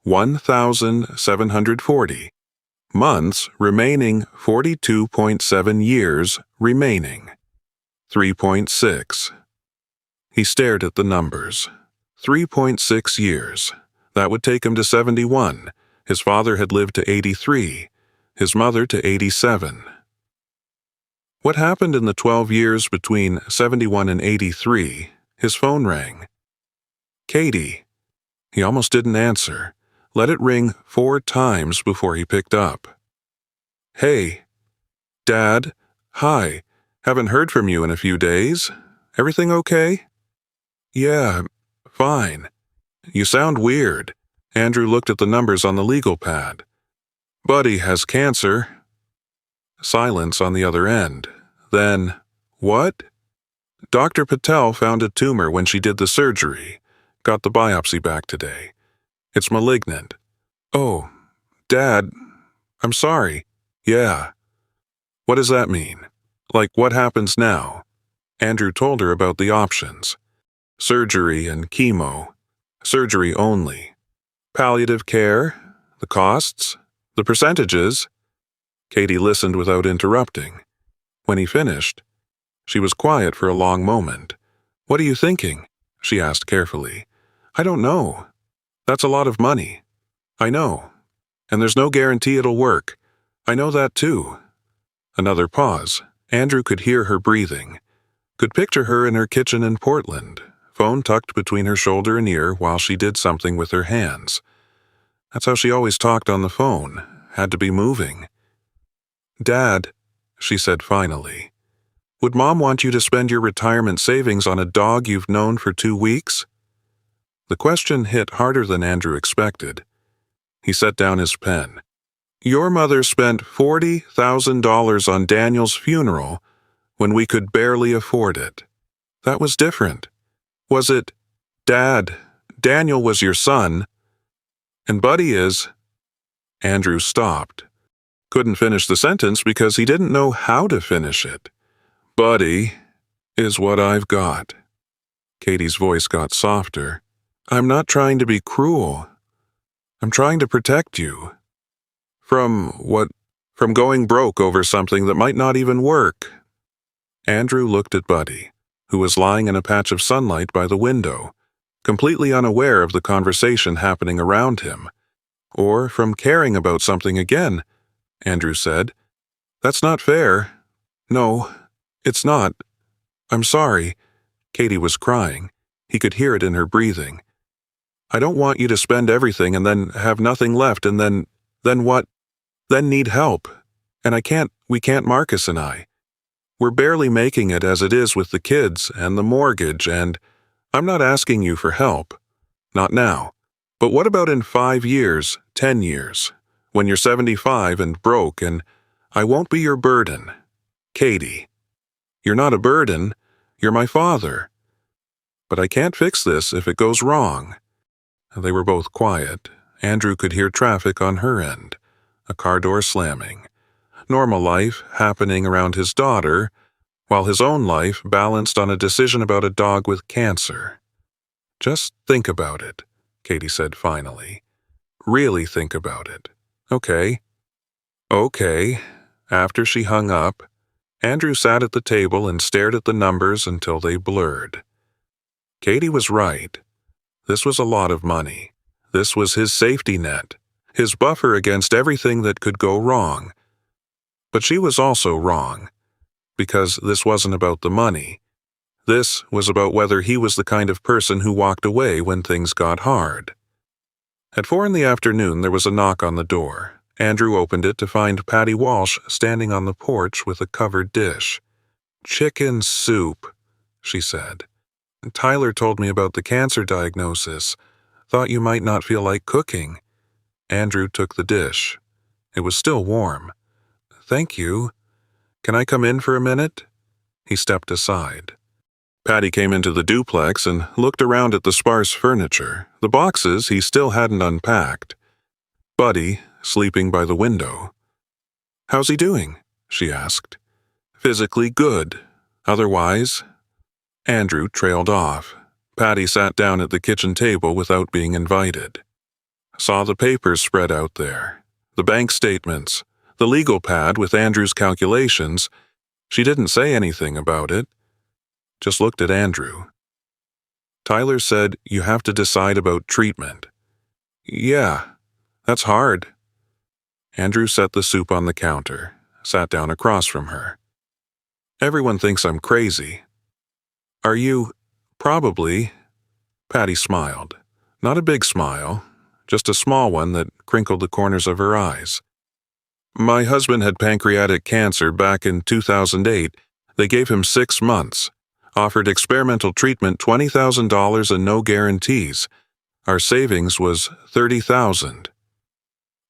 $1,740. Months remaining 42.7 years remaining. 3.6. He stared at the numbers. 3.6 years. That would take him to 71. His father had lived to 83. His mother to 87. What happened in the 12 years between 71 and 83? His phone rang. Katie. He almost didn't answer. Let it ring 4 times before he picked up. Hey. Dad. Hi. Haven't heard from you in a few days. Everything okay? Yeah, fine. You sound weird. Andrew looked at the numbers on the legal pad. Buddy has cancer. Silence on the other end. Then, what? Dr. Patel found a tumor when she did the surgery. Got the biopsy back today. It's malignant. Oh, Dad, I'm sorry. Yeah. What does that mean? Like, what happens now? Andrew told her about the options. Surgery and chemo. Surgery only. Palliative care. The costs. The percentages. Katie listened without interrupting. When he finished, she was quiet for a long moment. What are you thinking? She asked carefully. I don't know. That's a lot of money. I know. And there's no guarantee it'll work. I know that too. Another pause. Andrew could hear her breathing. Could picture her in her kitchen in Portland, phone tucked between her shoulder and ear while she did something with her hands. That's how she always talked on the phone, had to be moving. "Dad," she said finally, "would Mom want you to spend your retirement savings on a dog you've known for 2 weeks?" The question hit harder than Andrew expected. He set down his pen. "Your mother spent $40,000 on Daniel's funeral when we could barely afford it. That was different. Was it, Dad, Daniel was your son, and Buddy is—" Andrew stopped. Couldn't finish the sentence because he didn't know how to finish it. "Buddy is what I've got." Katie's voice got softer. "I'm not trying to be cruel. I'm trying to protect you. From going broke over something that might not even work." Andrew looked at Buddy, who was lying in a patch of sunlight by the window, completely unaware of the conversation happening around him. "Or from caring about something again," Andrew said. "That's not fair. No, it's not. I'm sorry." Katie was crying. He could hear it in her breathing. "I don't want you to spend everything and then have nothing left and then what? Then need help. And we can't, Marcus and I. We're barely making it as it is with the kids and the mortgage, and I'm not asking you for help. Not now. But what about in 5 years, 10 years, when you're 75 and broke and I won't be your burden? Katie. You're not a burden. You're my father. But I can't fix this if it goes wrong." They were both quiet. Andrew could hear traffic on her end, a car door slamming. Normal life happening around his daughter, while his own life balanced on a decision about a dog with cancer. "Just think about it," Katie said finally. "Really think about it. Okay." "Okay." After she hung up, Andrew sat at the table and stared at the numbers until they blurred. Katie was right. This was a lot of money. This was his safety net, his buffer against everything that could go wrong. But she was also wrong, because this wasn't about the money. This was about whether he was the kind of person who walked away when things got hard. At 4 in the afternoon, there was a knock on the door. Andrew opened it to find Patty Walsh standing on the porch with a covered dish. "Chicken soup," she said. "Tyler told me about the cancer diagnosis. Thought you might not feel like cooking." Andrew took the dish. It was still warm. "Thank you. Can I come in for a minute?" He stepped aside. Patty came into the duplex and looked around at the sparse furniture, the boxes he still hadn't unpacked. Buddy, sleeping by the window. "How's he doing?" she asked. "Physically good. Otherwise—" Andrew trailed off. Patty sat down at the kitchen table without being invited. Saw the papers spread out there, the bank statements, the legal pad with Andrew's calculations. She didn't say anything about it. Just looked at Andrew. "Tyler said you have to decide about treatment." "Yeah, that's hard." Andrew set the soup on the counter, sat down across from her. "Everyone thinks I'm crazy." "Are you—" "Probably." Patty smiled. Not a big smile, just a small one that crinkled the corners of her eyes. "My husband had pancreatic cancer back in 2008. They gave him 6 months. Offered experimental treatment, $20,000 and no guarantees. Our savings was $30,000.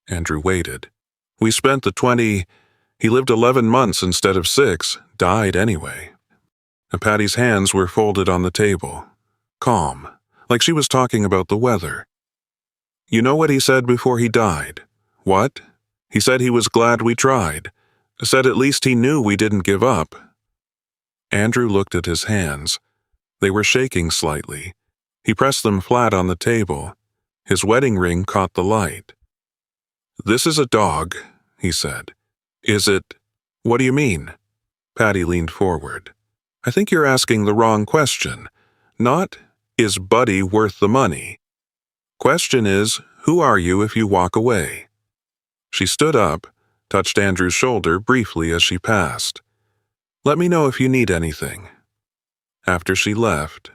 Andrew waited. "We spent the 20. He lived 11 months instead of 6, died anyway." Patty's hands were folded on the table, calm, like she was talking about the weather. "You know what he said before he died?" "What?" "He said he was glad we tried. Said at least he knew we didn't give up." Andrew looked at his hands. They were shaking slightly. He pressed them flat on the table. His wedding ring caught the light. "This is a dog," he said. "Is it—" "What do you mean?" Patty leaned forward. "I think you're asking the wrong question. Not, is Buddy worth the money? Question is, who are you if you walk away?" She stood up, touched Andrew's shoulder briefly as she passed. "Let me know if you need anything." After she left,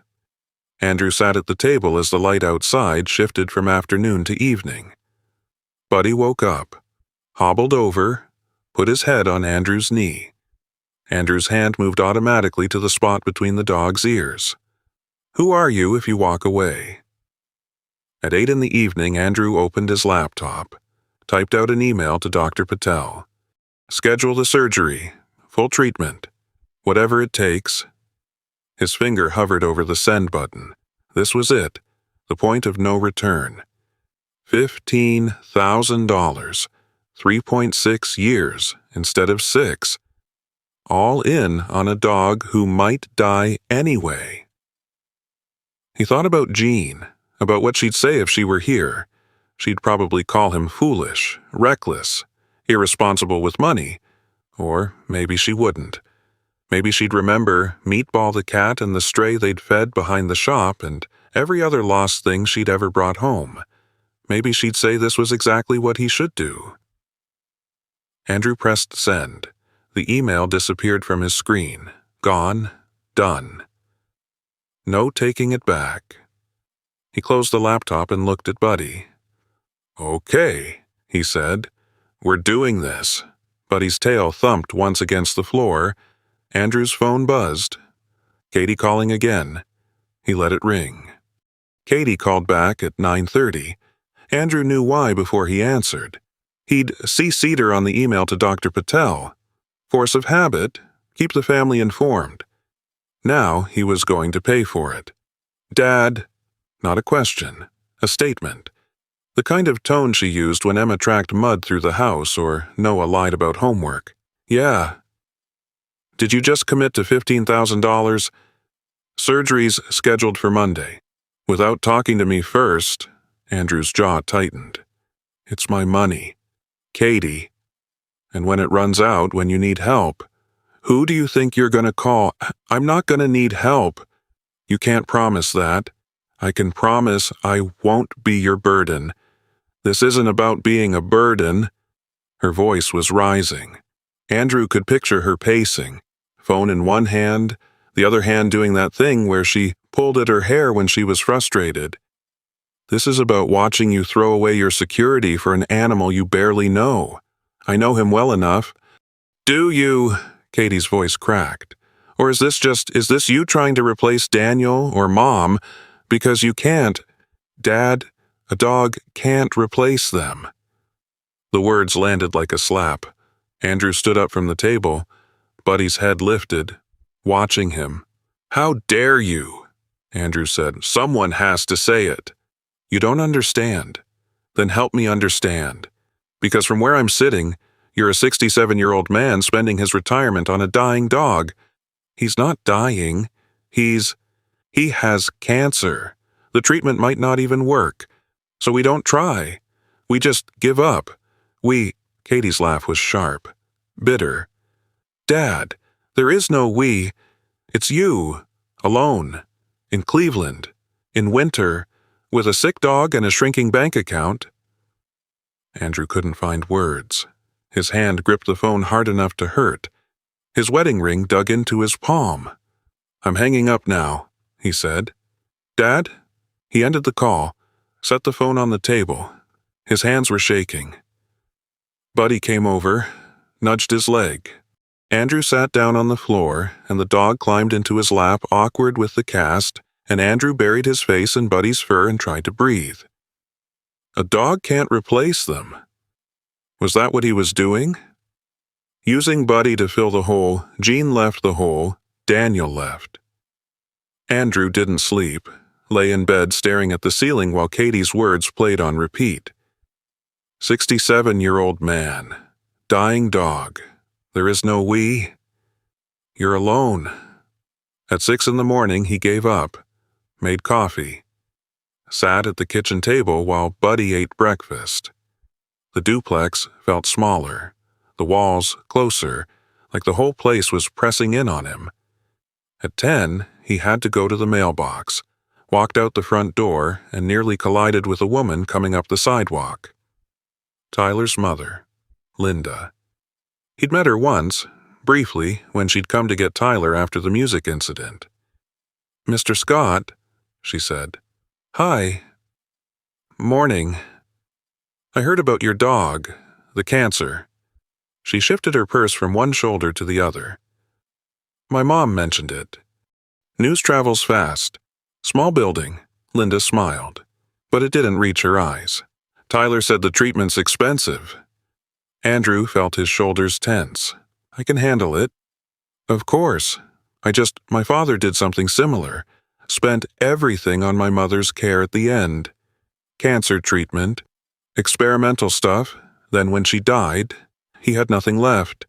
Andrew sat at the table as the light outside shifted from afternoon to evening. Buddy woke up, hobbled over, put his head on Andrew's knee. Andrew's hand moved automatically to the spot between the dog's ears. "Who are you if you walk away?" At 8 in the evening, Andrew opened his laptop, typed out an email to Dr. Patel. "Schedule the surgery, full treatment, whatever it takes." His finger hovered over the send button. This was it, the point of no return. $15,000, 3.6 years instead of 6. All in on a dog who might die anyway. He thought about Jean, about what she'd say if she were here. She'd probably call him foolish, reckless, irresponsible with money. Or maybe she wouldn't. Maybe she'd remember Meatball the cat and the stray they'd fed behind the shop and every other lost thing she'd ever brought home. Maybe she'd say this was exactly what he should do. Andrew pressed send. The email disappeared from his screen. Gone. Done. No taking it back. He closed the laptop and looked at Buddy. "Okay," he said. "We're doing this." Buddy's tail thumped once against the floor. Andrew's phone buzzed. Katie calling again. He let it ring. Katie called back at 9:30. Andrew knew why before he answered. He'd CC'd her on the email to Dr. Patel. Force of habit, keep the family informed. Now he was going to pay for it. "Dad," not a question, a statement. The kind of tone she used when Emma tracked mud through the house or Noah lied about homework. "Yeah." "Did you just commit to $15,000? Surgery's scheduled for Monday." Without talking to me first, Andrew's jaw tightened. "It's my money. Katie. And when it runs out, when you need help, who do you think you're going to call?" "I'm not going to need help." "You can't promise that." "I can promise I won't be your burden." "This isn't about being a burden." Her voice was rising. Andrew could picture her pacing, phone in one hand, the other hand doing that thing where she pulled at her hair when she was frustrated. "This is about watching you throw away your security for an animal you barely know. I know him well enough." "Do you?" Katie's voice cracked. "Or is this you trying to replace Daniel or Mom? Because you can't. Dad, a dog can't replace them." The words landed like a slap. Andrew stood up from the table. Buddy's head lifted, watching him. "How dare you?" Andrew said. "Someone has to say it." "You don't understand. Then help me understand. Because from where I'm sitting, you're a 67-year-old man spending his retirement on a dying dog. He's not dying. He has cancer. The treatment might not even work. So we don't try. We just give up. Katie's laugh was sharp, bitter. "Dad, there is no we. It's you, alone, in Cleveland, in winter, with a sick dog and a shrinking bank account." Andrew couldn't find words. His hand gripped the phone hard enough to hurt. His wedding ring dug into his palm. "I'm hanging up now," he said. "Dad?" He ended the call, set the phone on the table. His hands were shaking. Buddy came over, nudged his leg. Andrew sat down on the floor, and the dog climbed into his lap, awkward with the cast, and Andrew buried his face in Buddy's fur and tried to breathe. A dog can't replace them. Was that what he was doing? Using Buddy to fill the hole, Jean left the hole, Daniel left. Andrew didn't sleep, lay in bed staring at the ceiling while Katie's words played on repeat. 67-year-old man, dying dog. There is no we. You're alone. At 6 in the morning, he gave up, made coffee, sat at the kitchen table while Buddy ate breakfast. The duplex felt smaller, the walls closer, like the whole place was pressing in on him. At 10, he had to go to the mailbox, walked out the front door, and nearly collided with a woman coming up the sidewalk. Tyler's mother, Linda. He'd met her once, briefly, when she'd come to get Tyler after the music incident. "Mr. Scott," she said. "Hi." "Morning. I heard about your dog. the cancer. She shifted her purse from one shoulder to the other. My mom mentioned it. News travels fast. Small building, Linda smiled. But it didn't reach her eyes. Tyler said the treatment's expensive. Andrew felt his shoulders tense. I can handle it. Of course. My father did something similar. Spent everything on my mother's care at the end. Cancer treatment, experimental stuff. Then when she died, he had nothing left.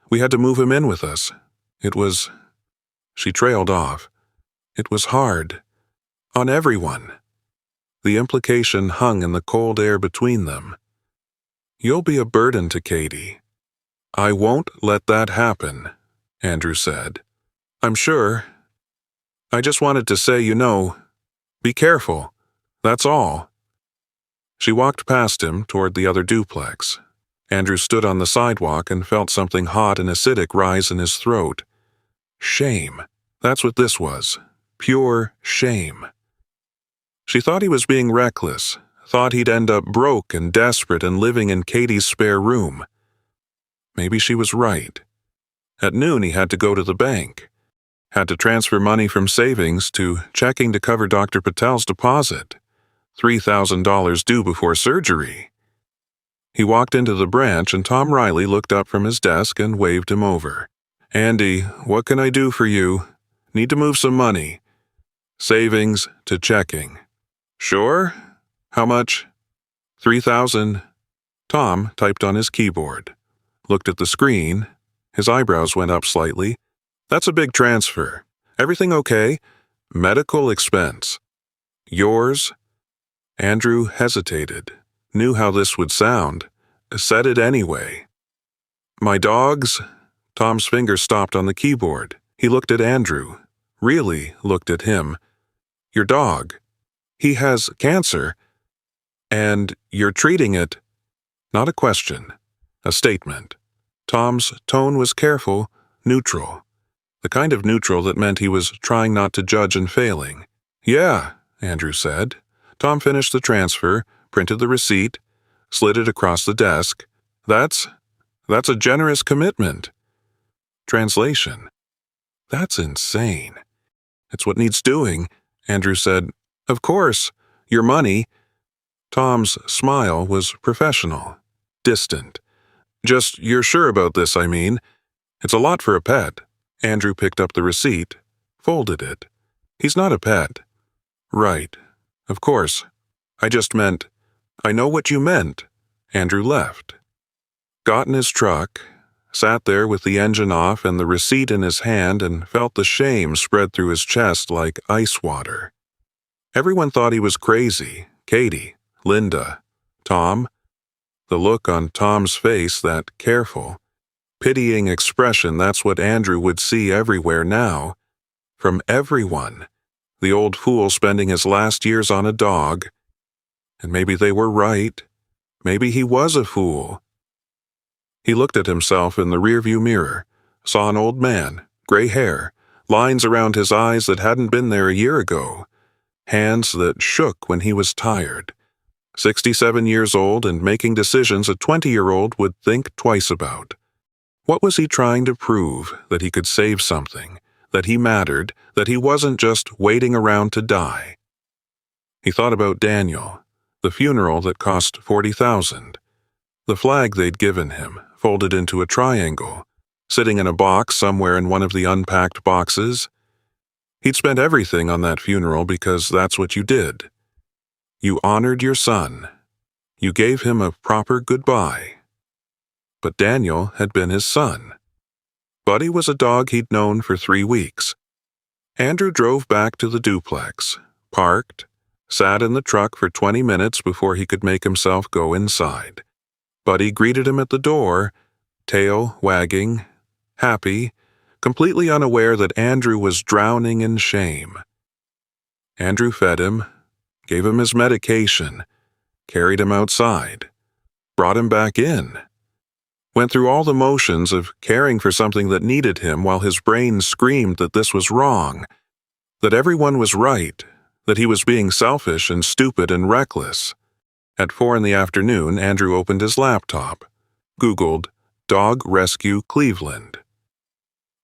We had to move him in with us. She trailed off. It was hard. On everyone. The implication hung in the cold air between them. You'll be a burden to Katie. I won't let that happen, Andrew said. I'm sure. I just wanted to say, be careful. That's all. She walked past him toward the other duplex. Andrew stood on the sidewalk and felt something hot and acidic rise in his throat. Shame. That's what this was. Pure shame. She thought he was being reckless, thought he'd end up broke and desperate and living in Katie's spare room. Maybe she was right. At noon he had to go to the bank. Had to transfer money from savings to checking to cover Dr. Patel's deposit. $3,000 due before surgery. He walked into the branch and Tom Riley looked up from his desk and waved him over. Andy, what can I do for you? Need to move some money. Savings to checking. Sure? How much? $3,000. Tom typed on his keyboard. Looked at the screen. His eyebrows went up slightly. That's a big transfer. Everything okay? Medical expense. Yours? Andrew hesitated. Knew how this would sound. Said it anyway. My dog's? Tom's finger stopped on the keyboard. He looked at Andrew. Really looked at him. Your dog. He has cancer. And you're treating it. Not a question. A statement. Tom's tone was careful, neutral. The kind of neutral that meant he was trying not to judge and failing. Yeah, Andrew said. Tom finished the transfer, printed the receipt, slid it across the desk. That's a generous commitment. Translation. That's insane. It's what needs doing, Andrew said. Of course, your money. Tom's smile was professional, distant. Just, you're sure about this, I mean. It's a lot for a pet. Andrew picked up the receipt, folded it. He's not a pet. Right. Of course. I just meant, I know what you meant. Andrew left. Got in his truck, sat there with the engine off and the receipt in his hand and felt the shame spread through his chest like ice water. Everyone thought he was crazy. Katie, Linda, Tom. The look on Tom's face, that careful, pitying expression, that's what Andrew would see everywhere now. From everyone. The old fool spending his last years on a dog. And maybe they were right. Maybe he was a fool. He looked at himself in the rearview mirror, saw an old man, gray hair, lines around his eyes that hadn't been there a year ago, hands that shook when he was tired. 67 years old and making decisions a 20-year-old would think twice about. What was he trying to prove? That he could save something, that he mattered, that he wasn't just waiting around to die. He thought about Daniel, the funeral that cost $40,000, the flag they'd given him, folded into a triangle, sitting in a box somewhere in one of the unpacked boxes. He'd spent everything on that funeral because that's what you did. You honored your son. You gave him a proper goodbye. But Daniel had been his son. Buddy was a dog he'd known for 3 weeks. Andrew drove back to the duplex, parked, sat in the truck for 20 minutes before he could make himself go inside. Buddy greeted him at the door, tail wagging, happy, completely unaware that Andrew was drowning in shame. Andrew fed him, gave him his medication, carried him outside, brought him back in. Went through all the motions of caring for something that needed him while his brain screamed that this was wrong, that everyone was right, that he was being selfish and stupid and reckless. At 4 in the afternoon, Andrew opened his laptop, Googled Dog Rescue Cleveland.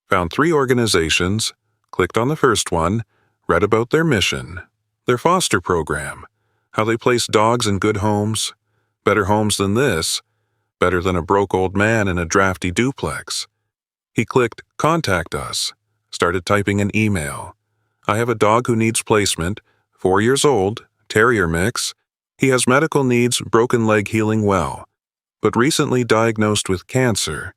Found 3 organizations, clicked on the first one, read about their mission, their foster program, how they place dogs in good homes, better homes than this, better than a broke old man in a drafty duplex. He clicked Contact Us, started typing an email. I have a dog who needs placement, 4 years old, terrier mix. He has medical needs, broken leg healing well, but recently diagnosed with cancer.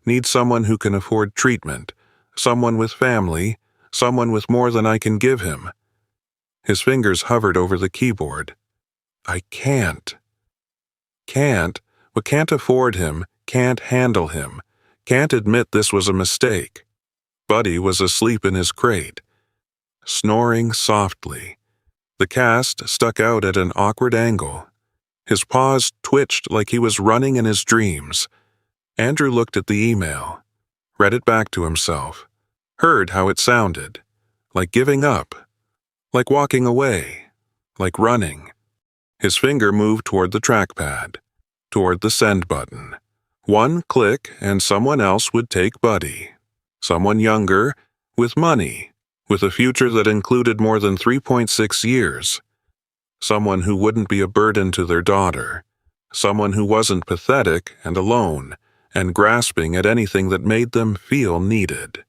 Needs someone who can afford treatment, someone with family, someone with more than I can give him. His fingers hovered over the keyboard. I can't, but can't afford him, can't handle him, can't admit this was a mistake. Buddy was asleep in his crate, snoring softly. The cast stuck out at an awkward angle. His paws twitched like he was running in his dreams. Andrew looked at the email, read it back to himself, heard how it sounded, like giving up, like walking away, like running. His finger moved toward the trackpad, toward the send button. One click and someone else would take Buddy. Someone younger, with money, with a future that included more than 3.6 years. Someone who wouldn't be a burden to their daughter. Someone who wasn't pathetic and alone, and grasping at anything that made them feel needed.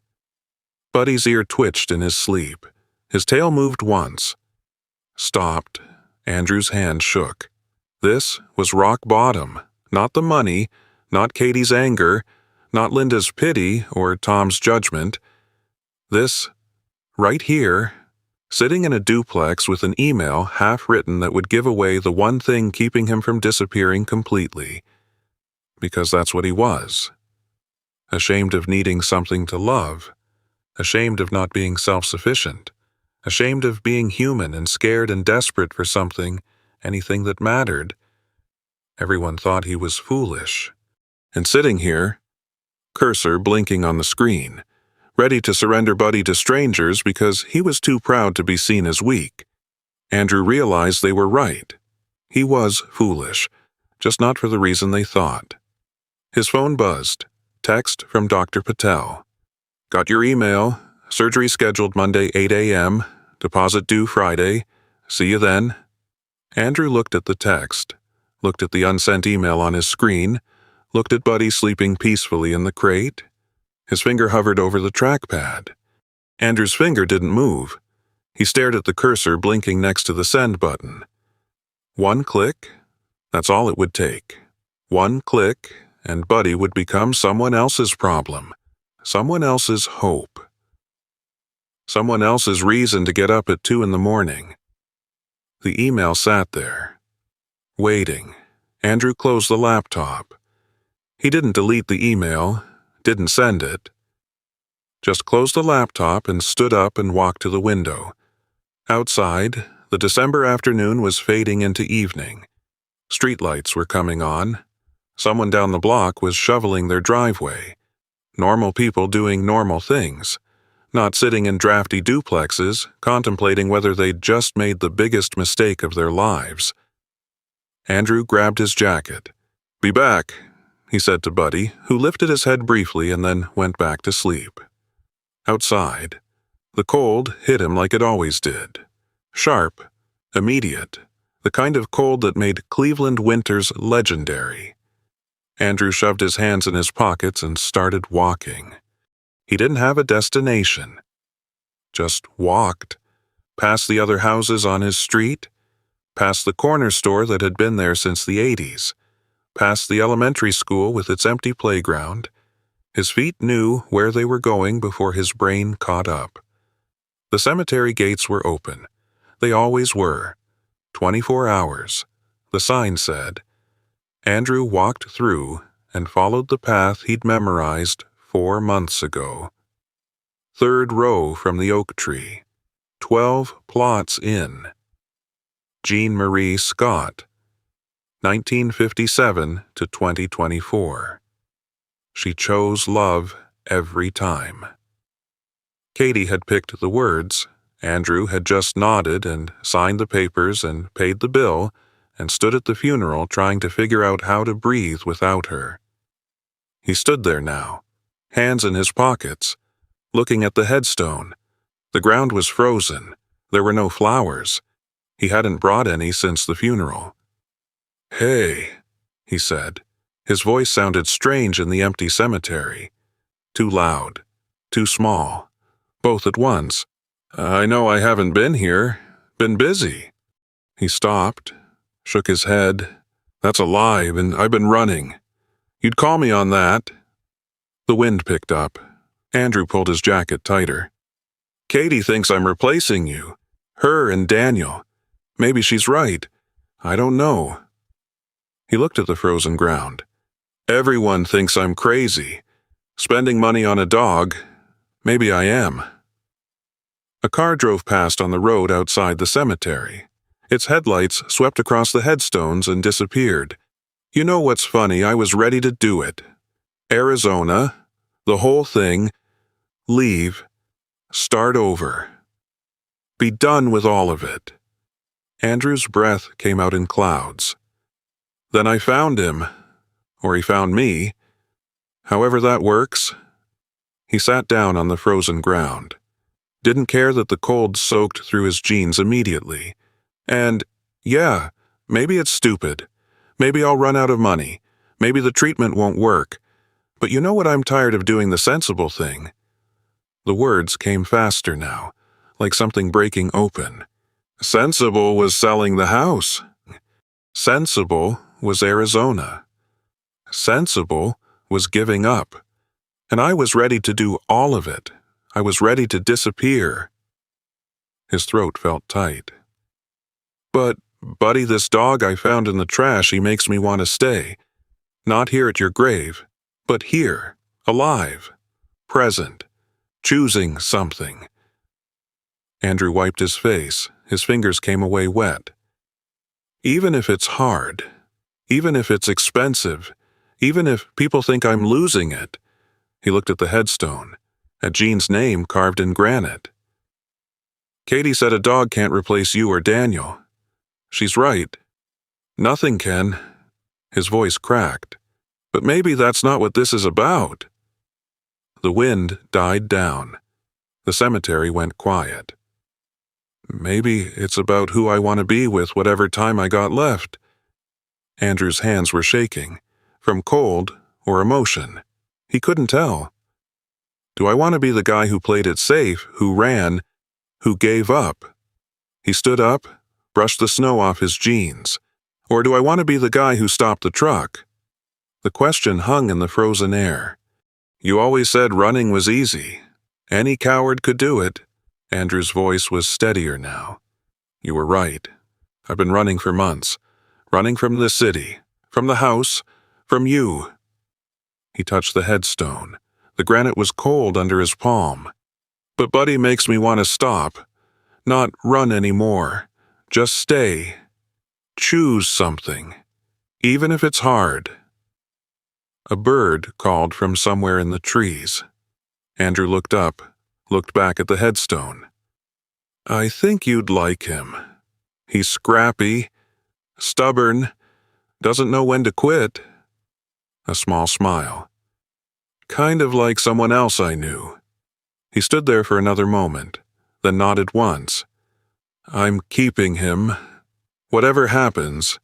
Buddy's ear twitched in his sleep. His tail moved once. Stopped. Andrew's hand shook. This was rock bottom. Not the money, not Katie's anger, not Linda's pity or Tom's judgment. This, right here, sitting in a duplex with an email half-written that would give away the one thing keeping him from disappearing completely. Because that's what he was. Ashamed of needing something to love. Ashamed of not being self-sufficient. Ashamed of being human and scared and desperate for something, anything that mattered. Everyone thought he was foolish. And sitting here, cursor blinking on the screen, ready to surrender Buddy to strangers because he was too proud to be seen as weak. Andrew realized they were right. He was foolish, just not for the reason they thought. His phone buzzed. Text from Dr. Patel. Got your email. Surgery scheduled Monday 8 a.m. Deposit due Friday. See you then. Andrew looked at the text, looked at the unsent email on his screen, looked at Buddy sleeping peacefully in the crate. His finger hovered over the trackpad. Andrew's finger didn't move. He stared at the cursor blinking next to the send button. One click, that's all it would take. One click, and Buddy would become someone else's problem, someone else's hope. Someone else's reason to get up at 2 in the morning. The email sat there, waiting. Andrew closed the laptop. He didn't delete the email, didn't send it. Just closed the laptop and stood up and walked to the window. Outside, the December afternoon was fading into evening. Streetlights were coming on. Someone down the block was shoveling their driveway. Normal people doing normal things. Not sitting in drafty duplexes, contemplating whether they'd just made the biggest mistake of their lives. Andrew grabbed his jacket. Be back, he said to Buddy, who lifted his head briefly and then went back to sleep. Outside, the cold hit him like it always did. Sharp, immediate, the kind of cold that made Cleveland winters legendary. Andrew shoved his hands in his pockets and started walking. He didn't have a destination. Just walked, past the other houses on his street, past the corner store that had been there since the 80s, past the elementary school with its empty playground. His feet knew where they were going before his brain caught up. The cemetery gates were open. They always were. 24 hours, the sign said. Andrew walked through and followed the path he'd memorized 4 months ago. 3rd row from the oak tree. 12 plots in. Jean Marie Scott, 1957 to 2024. She chose love every time. Katie had picked the words. Andrew had just nodded and signed the papers and paid the bill and stood at the funeral trying to figure out how to breathe without her. He stood there now, hands in his pockets, looking at the headstone. The ground was frozen. There were no flowers. He hadn't brought any since the funeral. "Hey," he said. His voice sounded strange in the empty cemetery. Too loud, too small, both at once. "I know I haven't been here. Been busy." He stopped, shook his head. "That's a lie, and I've been running. You'd call me on that." The wind picked up. Andrew pulled his jacket tighter. "Katie thinks I'm replacing you. Her and Daniel. Maybe she's right. I don't know." He looked at the frozen ground. "Everyone thinks I'm crazy. Spending money on a dog. Maybe I am." A car drove past on the road outside the cemetery. Its headlights swept across the headstones and disappeared. You know what's funny? I was ready to do it. Arizona, the whole thing, leave, start over. Be done with all of it. Andrew's breath came out in clouds. Then I found him, or he found me. However that works. He sat down on the frozen ground. Didn't care that the cold soaked through his jeans immediately. And, yeah, maybe it's stupid. Maybe I'll run out of money. Maybe the treatment won't work. But you know what? I'm tired of doing the sensible thing. The words came faster now, like something breaking open. Sensible was selling the house. Sensible was Arizona. Sensible was giving up. And I was ready to do all of it. I was ready to disappear. His throat felt tight. "But, Buddy, this dog I found in the trash, he makes me want to stay. Not here at your grave, but here, alive, present, choosing something." Andrew wiped his face. His fingers came away wet. "Even if it's hard, even if it's expensive, even if people think I'm losing it." He looked at the headstone, at Jean's name carved in granite. "Katie said a dog can't replace you or Daniel. She's right. Nothing can." His voice cracked. "But maybe that's not what this is about." The wind died down. The cemetery went quiet. "Maybe it's about who I want to be with whatever time I got left." Andrew's hands were shaking, from cold or emotion. He couldn't tell. "Do I want to be the guy who played it safe, who ran, who gave up?" He stood up, brushed the snow off his jeans. "Or do I want to be the guy who stopped the truck?" The question hung in the frozen air. "You always said running was easy. Any coward could do it." Andrew's voice was steadier now. "You were right. I've been running for months. Running from the city, from the house, from you." He touched the headstone. The granite was cold under his palm. "But Buddy makes me want to stop. Not run anymore. Just stay. Choose something. Even if it's hard." A bird called from somewhere in the trees. Andrew looked up, looked back at the headstone. "I think you'd like him. He's scrappy, stubborn, doesn't know when to quit." A small smile. "Kind of like someone else I knew." He stood there for another moment, then nodded once. "I'm keeping him, whatever happens,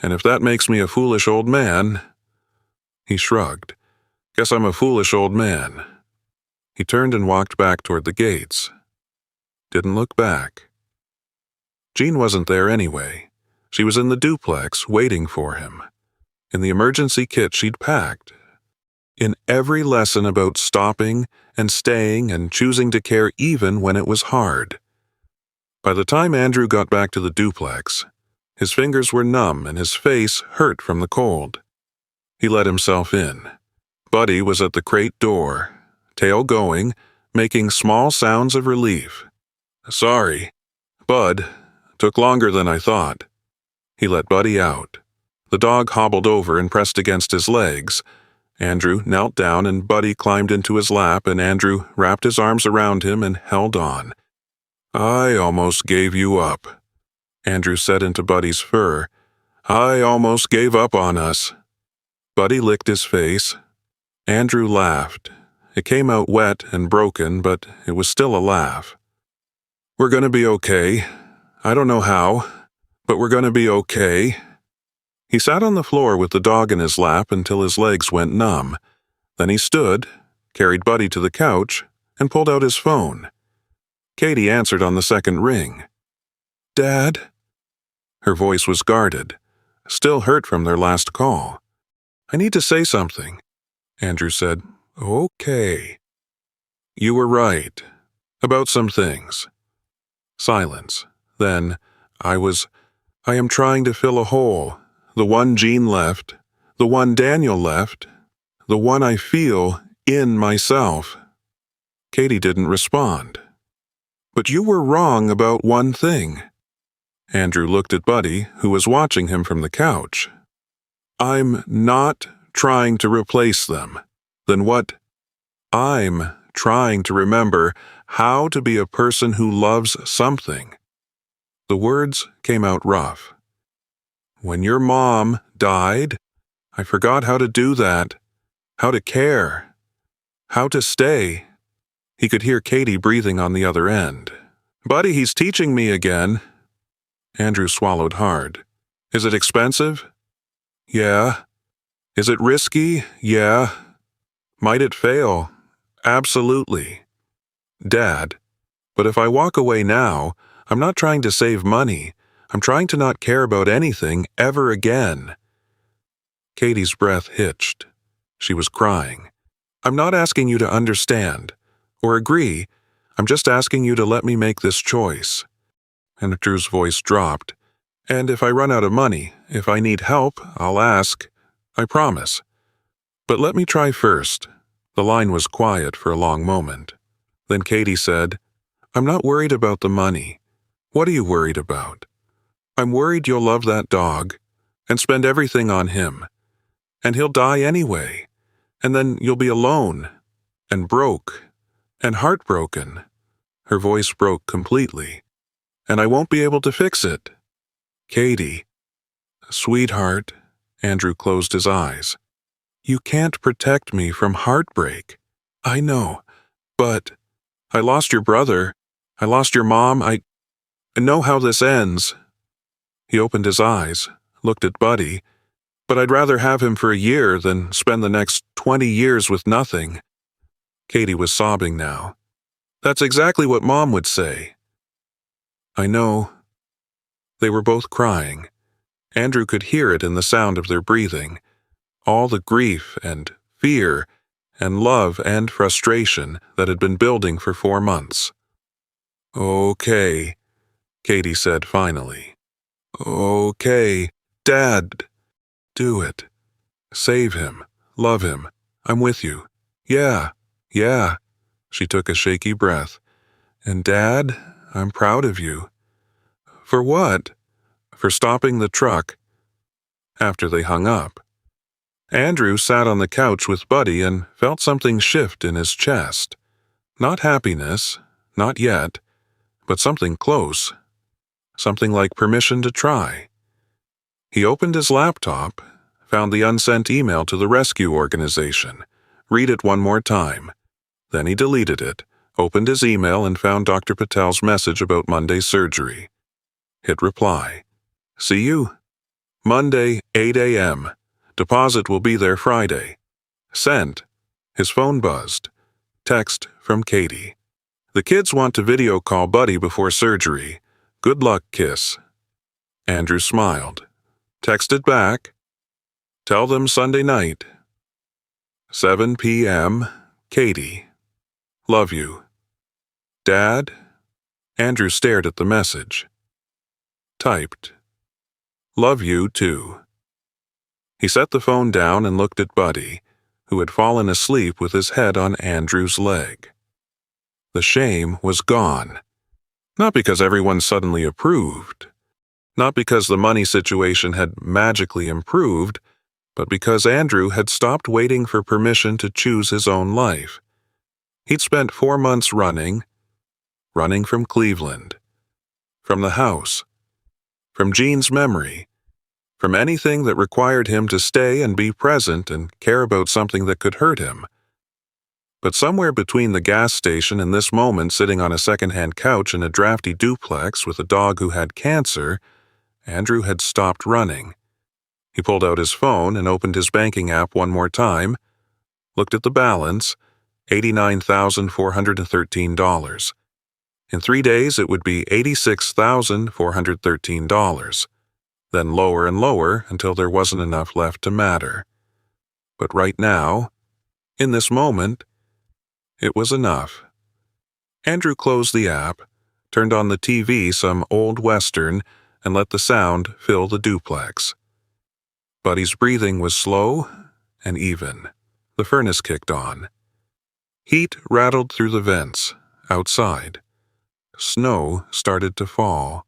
and if that makes me a foolish old man..." He shrugged. "Guess I'm a foolish old man." He turned and walked back toward the gates. Didn't look back. Jean wasn't there anyway. She was in the duplex, waiting for him. In the emergency kit she'd packed. In every lesson about stopping and staying and choosing to care even when it was hard. By the time Andrew got back to the duplex, his fingers were numb and his face hurt from the cold. He let himself in. Buddy was at the crate door, tail going, making small sounds of relief. "Sorry, Bud. Took longer than I thought." He let Buddy out. The dog hobbled over and pressed against his legs. Andrew knelt down and Buddy climbed into his lap and Andrew wrapped his arms around him and held on. "I almost gave you up," Andrew said into Buddy's fur. "I almost gave up on us." Buddy licked his face. Andrew laughed. It came out wet and broken, but it was still a laugh. "We're gonna be okay. I don't know how, but we're gonna be okay." He sat on the floor with the dog in his lap until his legs went numb. Then he stood, carried Buddy to the couch, and pulled out his phone. Katie answered on the second ring. "Dad?" Her voice was guarded, still hurt from their last call. "I need to say something," Andrew said. "Okay." "You were right. About some things." Silence. Then, I am trying to fill a hole. The one Jean left. The one Daniel left. The one I feel in myself." Katie didn't respond. "But you were wrong about one thing." Andrew looked at Buddy, who was watching him from the couch. "I'm not trying to replace them. Then what? I'm trying to remember how to be a person who loves something." The words came out rough. "When your mom died, I forgot how to do that, how to care, how to stay." He could hear Katie breathing on the other end. "Buddy, he's teaching me again." Andrew swallowed hard. "Is it expensive?" "Yeah." "Is it risky?" "Yeah." "Might it fail?" "Absolutely." "Dad, but if I walk away now, I'm not trying to save money. I'm trying to not care about anything ever again." Katie's breath hitched. She was crying. "I'm not asking you to understand or agree. I'm just asking you to let me make this choice." Andrew's voice dropped. "And if I run out of money, if I need help, I'll ask. I promise. But let me try first." The line was quiet for a long moment. Then Katie said, "I'm not worried about the money. What are you worried about?" "I'm worried you'll love that dog and spend everything on him. And he'll die anyway. And then you'll be alone and broke and heartbroken." Her voice broke completely. "And I won't be able to fix it." "Katie." "Sweetheart," Andrew closed his eyes. "You can't protect me from heartbreak. I know. But I lost your brother. I lost your mom. I know how this ends." He opened his eyes, looked at Buddy. "But I'd rather have him for a year than spend the next 20 years with nothing." Katie was sobbing now. "That's exactly what Mom would say." "I know." They were both crying. Andrew could hear it in the sound of their breathing. All the grief and fear and love and frustration that had been building for 4 months. "Okay," Katie said finally. "Okay, Dad. Do it. Save him. Love him. I'm with you. Yeah, yeah." She took a shaky breath. "And Dad, I'm proud of you." "For what?" "For stopping the truck." After they hung up, Andrew sat on the couch with Buddy and felt something shift in his chest. Not happiness, not yet, but something close. Something like permission to try. He opened his laptop, found the unsent email to the rescue organization. Read it one more time. Then he deleted it, opened his email and found Dr. Patel's message about Monday's surgery. Hit reply. "See you. Monday, 8 a.m. Deposit will be there Friday." Sent. His phone buzzed. Text from Katie. "The kids want to video call Buddy before surgery. Good luck, kiss." Andrew smiled. Texted back. "Tell them Sunday night. 7 p.m. Katie. Love you. Dad?" Andrew stared at the message. Typed. "Love you too." He set the phone down and looked at Buddy, who had fallen asleep with his head on Andrew's leg. The shame was gone. Not because everyone suddenly approved. Not because the money situation had magically improved, but because Andrew had stopped waiting for permission to choose his own life. He'd spent 4 months running from Cleveland, from the house, from Jean's memory, from anything that required him to stay and be present and care about something that could hurt him. But somewhere between the gas station and this moment sitting on a second-hand couch in a drafty duplex with a dog who had cancer, Andrew had stopped running. He pulled out his phone and opened his banking app one more time, looked at the balance, $89,413. In 3 days, it would be $86,413, then lower and lower until there wasn't enough left to matter. But right now, in this moment, it was enough. Andrew closed the app, turned on the TV some old western, and let the sound fill the duplex. Buddy's breathing was slow and even. The furnace kicked on. Heat rattled through the vents, outside. Snow started to fall.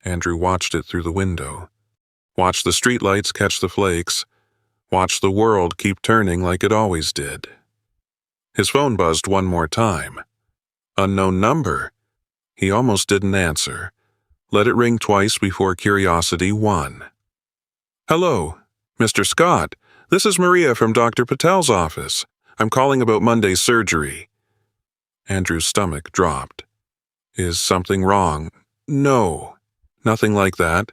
Andrew watched it through the window. Watched the streetlights catch the flakes. Watched the world keep turning like it always did. His phone buzzed one more time. Unknown number. He almost didn't answer. Let it ring twice before curiosity won. Hello, Mr. Scott. This is Maria from Dr. Patel's office. I'm calling about Monday's surgery. Andrew's stomach dropped. Is something wrong? No, nothing like that.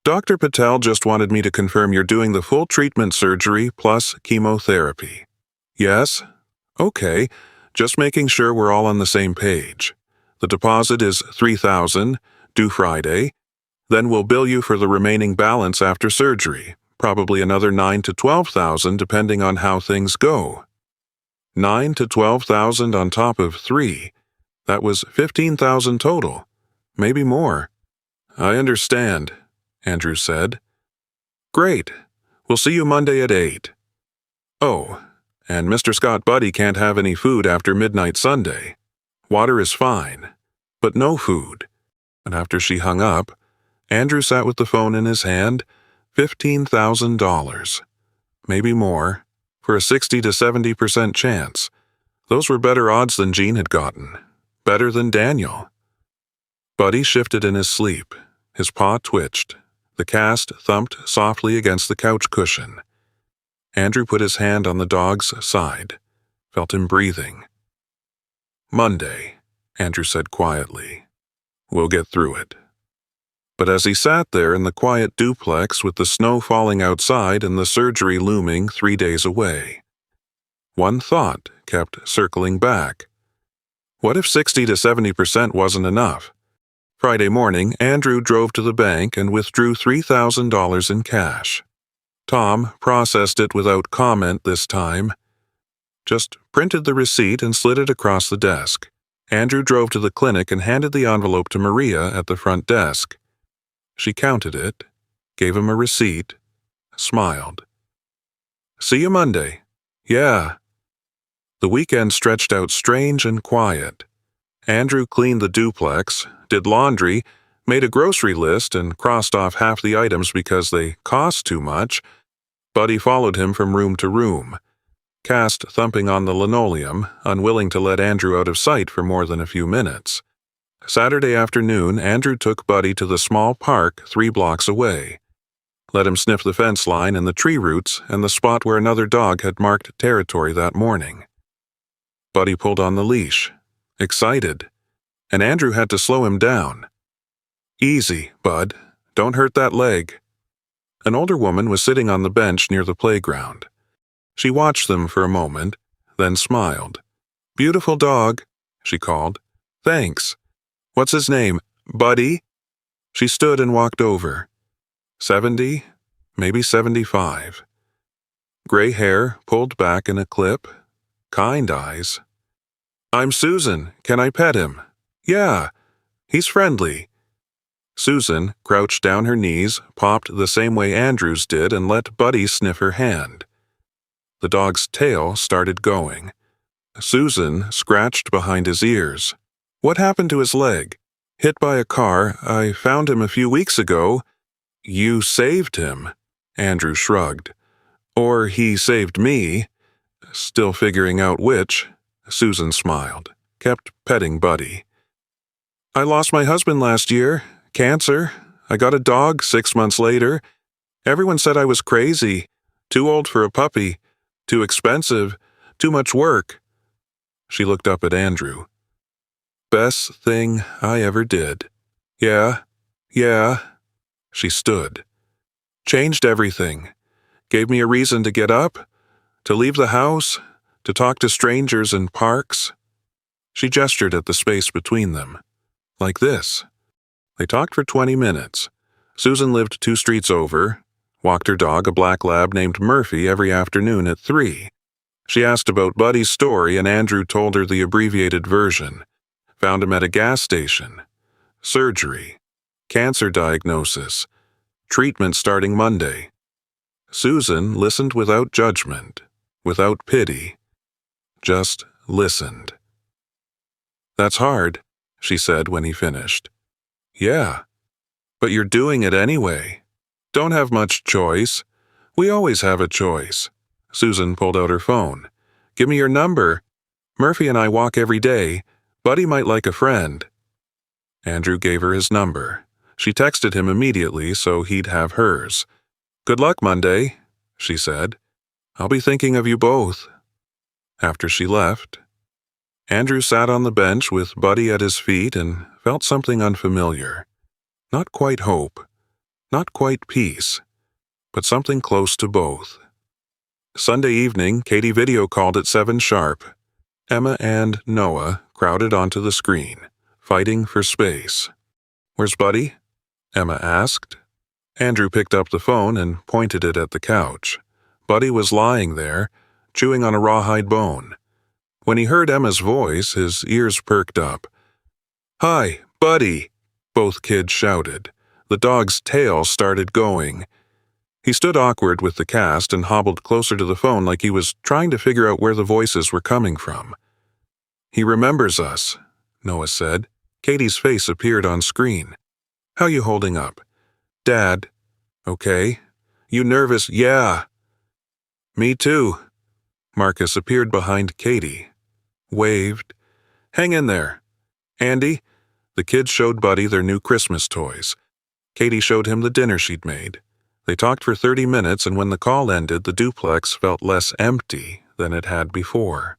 Dr. Patel just wanted me to confirm you're doing the full treatment surgery plus chemotherapy. Yes? Okay, just making sure we're all on the same page. The deposit is $3,000, due Friday. Then we'll bill you for the remaining balance after surgery, probably another $9,000 to $12,000 depending on how things go. $9,000 to $12,000 on top of $3,000. That was $15,000 total, maybe more. I understand, Andrew said. Great. We'll see you Monday at 8. Oh, and Mr. Scott Buddy can't have any food after midnight Sunday. Water is fine, but no food. And after she hung up, Andrew sat with the phone in his hand, $15,000. Maybe more, for a 60 to 70% chance. Those were better odds than Jean had gotten. Better than Daniel. Buddy shifted in his sleep. His paw twitched. The cast thumped softly against the couch cushion. Andrew put his hand on the dog's side, felt him breathing. Monday, Andrew said quietly. We'll get through it. But as he sat there in the quiet duplex with the snow falling outside and the surgery looming 3 days away, one thought kept circling back. What if 60 to 70% wasn't enough? Friday morning, Andrew drove to the bank and withdrew $3,000 in cash. Tom processed it without comment this time. Just printed the receipt and slid it across the desk. Andrew drove to the clinic and handed the envelope to Maria at the front desk. She counted it, gave him a receipt, smiled. See you Monday. Yeah. The weekend stretched out strange and quiet. Andrew cleaned the duplex, did laundry, made a grocery list and crossed off half the items because they cost too much. Buddy followed him from room to room, cast thumping on the linoleum, unwilling to let Andrew out of sight for more than a few minutes. Saturday afternoon, Andrew took Buddy to the small park 3 blocks away. Let him sniff the fence line and the tree roots and the spot where another dog had marked territory that morning. Buddy pulled on the leash, excited, and Andrew had to slow him down. Easy, Bud. Don't hurt that leg. An older woman was sitting on the bench near the playground. She watched them for a moment, then smiled. Beautiful dog, she called. Thanks. What's his name? Buddy? She stood and walked over. 70, maybe 75. Gray hair pulled back in a clip. Kind eyes. I'm Susan. Can I pet him? Yeah. He's friendly. Susan crouched down her knees, popped the same way Andrew's did, and let Buddy sniff her hand. The dog's tail started going. Susan scratched behind his ears. What happened to his leg? Hit by a car. I found him a few weeks ago. You saved him, Andrew shrugged. Or he saved me. Still figuring out which, Susan smiled, kept petting Buddy. I lost my husband last year. Cancer. I got a dog 6 months later. Everyone said I was crazy, too old for a puppy, too expensive, too much work. She looked up at Andrew. Best thing I ever did. Yeah. She stood. Changed everything. Gave me a reason to get up, to leave the house, to talk to strangers in parks. She gestured at the space between them. Like this. They talked for 20 minutes. Susan lived 2 streets over, walked her dog, a black lab named Murphy, every afternoon at 3. She asked about Buddy's story, and Andrew told her the abbreviated version. Found him at a gas station. Surgery. Cancer diagnosis. Treatment starting Monday. Susan listened without judgment, without pity. Just listened. That's hard, she said when he finished. Yeah. But you're doing it anyway. Don't have much choice. We always have a choice. Susan pulled out her phone. Give me your number. Murphy and I walk every day. Buddy might like a friend. Andrew gave her his number. She texted him immediately so he'd have hers. Good luck Monday, she said. I'll be thinking of you both. After she left, Andrew sat on the bench with Buddy at his feet and felt something unfamiliar. Not quite hope, not quite peace, but something close to both. Sunday evening, Katie video called at 7 sharp. Emma and Noah crowded onto the screen, fighting for space. Where's Buddy? Emma asked. Andrew picked up the phone and pointed it at the couch. Buddy was lying there, chewing on a rawhide bone. When he heard Emma's voice, his ears perked up. Hi, Buddy, both kids shouted. The dog's tail started going. He stood awkward with the cast and hobbled closer to the phone like he was trying to figure out where the voices were coming from. He remembers us, Noah said. Katie's face appeared on screen. How you holding up? Dad. Okay. You nervous? Yeah. Me too. Marcus appeared behind Katie. Waved. Hang in there. Andy? The kids showed Buddy their new Christmas toys. Katie showed him the dinner she'd made. They talked for 30 minutes, and when the call ended, the duplex felt less empty than it had before.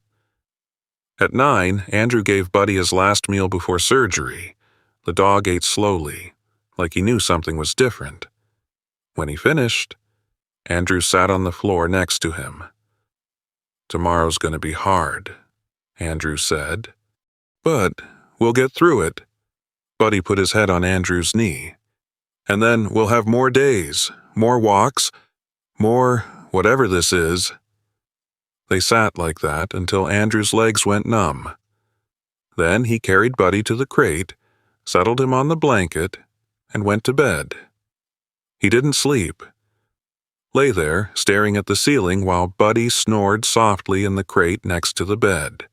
At 9, Andrew gave Buddy his last meal before surgery. The dog ate slowly, like he knew something was different. When he finished, Andrew sat on the floor next to him. Tomorrow's going to be hard, Andrew said. But we'll get through it. Buddy put his head on Andrew's knee. And then we'll have more days, more walks, more whatever this is. They sat like that until Andrew's legs went numb. Then he carried Buddy to the crate, settled him on the blanket, and went to bed. He didn't sleep. Lay there, staring at the ceiling while Buddy snored softly in the crate next to the bed.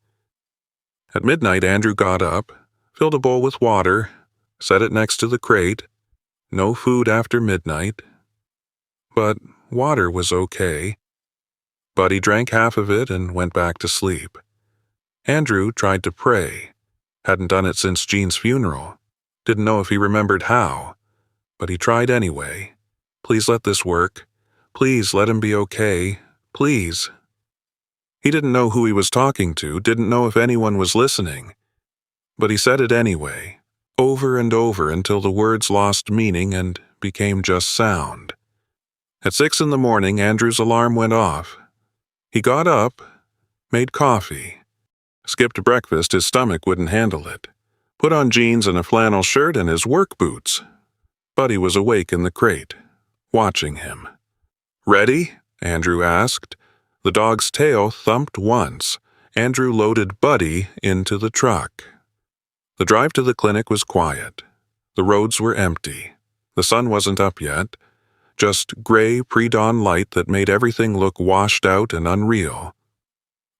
At midnight, Andrew got up, filled a bowl with water, set it next to the crate. No food after midnight. But water was okay. Buddy drank half of it and went back to sleep. Andrew tried to pray. Hadn't done it since Jean's funeral. Didn't know if he remembered how. But he tried anyway. Please let this work. Please let him be okay. Please. He didn't know who he was talking to, didn't know if anyone was listening. But he said it anyway, over and over until the words lost meaning and became just sound. At 6 in the morning, Andrew's alarm went off. He got up, made coffee. Skipped breakfast, his stomach wouldn't handle it. Put on jeans and a flannel shirt and his work boots. Buddy was awake in the crate, watching him. Ready? Andrew asked. The dog's tail thumped once. Andrew loaded Buddy into the truck. The drive to the clinic was quiet. The roads were empty. The sun wasn't up yet. Just gray pre-dawn light that made everything look washed out and unreal.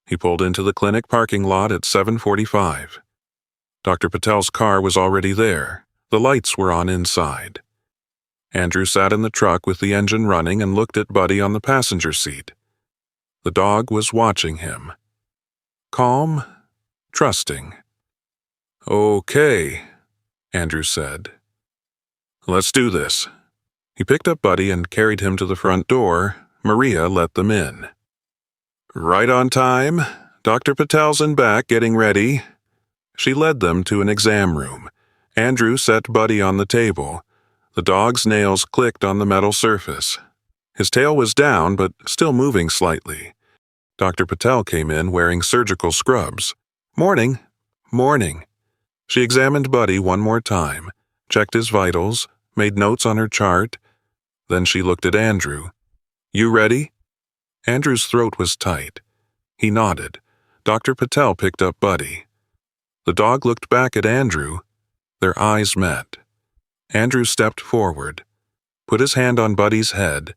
He pulled into the clinic parking lot at 7:45. Dr. Patel's car was already there. The lights were on inside. Andrew sat in the truck with the engine running and looked at Buddy on the passenger seat. The dog was watching him. Calm, trusting. Okay, Andrew said. Let's do this. He picked up Buddy and carried him to the front door. Maria let them in. "Right on time. Dr. Patel's in back getting ready." She led them to an exam room. Andrew set Buddy on the table. The dog's nails clicked on the metal surface. His tail was down, but still moving slightly. Dr. Patel came in wearing surgical scrubs. "Morning." "Morning." She examined Buddy one more time, checked his vitals, made notes on her chart. Then she looked at Andrew. "You ready?" Andrew's throat was tight. He nodded. Dr. Patel picked up Buddy. The dog looked back at Andrew. Their eyes met. Andrew stepped forward, put his hand on Buddy's head,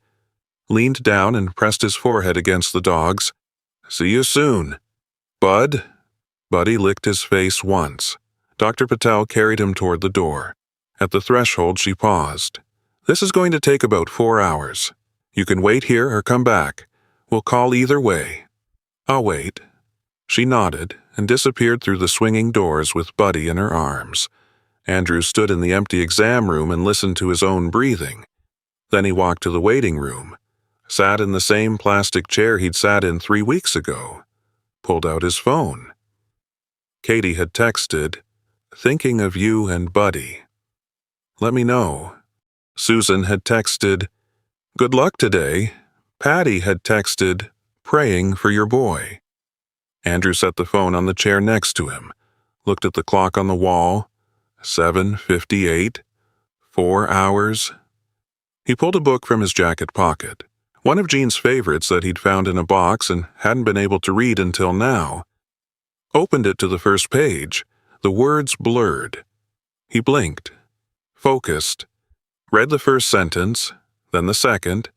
leaned down and pressed his forehead against the dog's. "See you soon." "Bud?" Buddy licked his face once. Dr. Patel carried him toward the door. At the threshold, she paused. "This is going to take about 4 hours. You can wait here or come back. We'll call either way." "I'll wait." She nodded and disappeared through the swinging doors with Buddy in her arms. Andrew stood in the empty exam room and listened to his own breathing. Then he walked to the waiting room, sat in the same plastic chair he'd sat in 3 weeks ago, pulled out his phone. Katie had texted, "Thinking of you and Buddy. Let me know." Susan had texted, "Good luck today." Patty had texted, "Praying for your boy." Andrew set the phone on the chair next to him, looked at the clock on the wall. 7:58. 4 hours. He pulled a book from his jacket pocket, one of Jean's favorites that he'd found in a box and hadn't been able to read until now. Opened it to the first page. The words blurred. He blinked, focused, read the first sentence, then the second.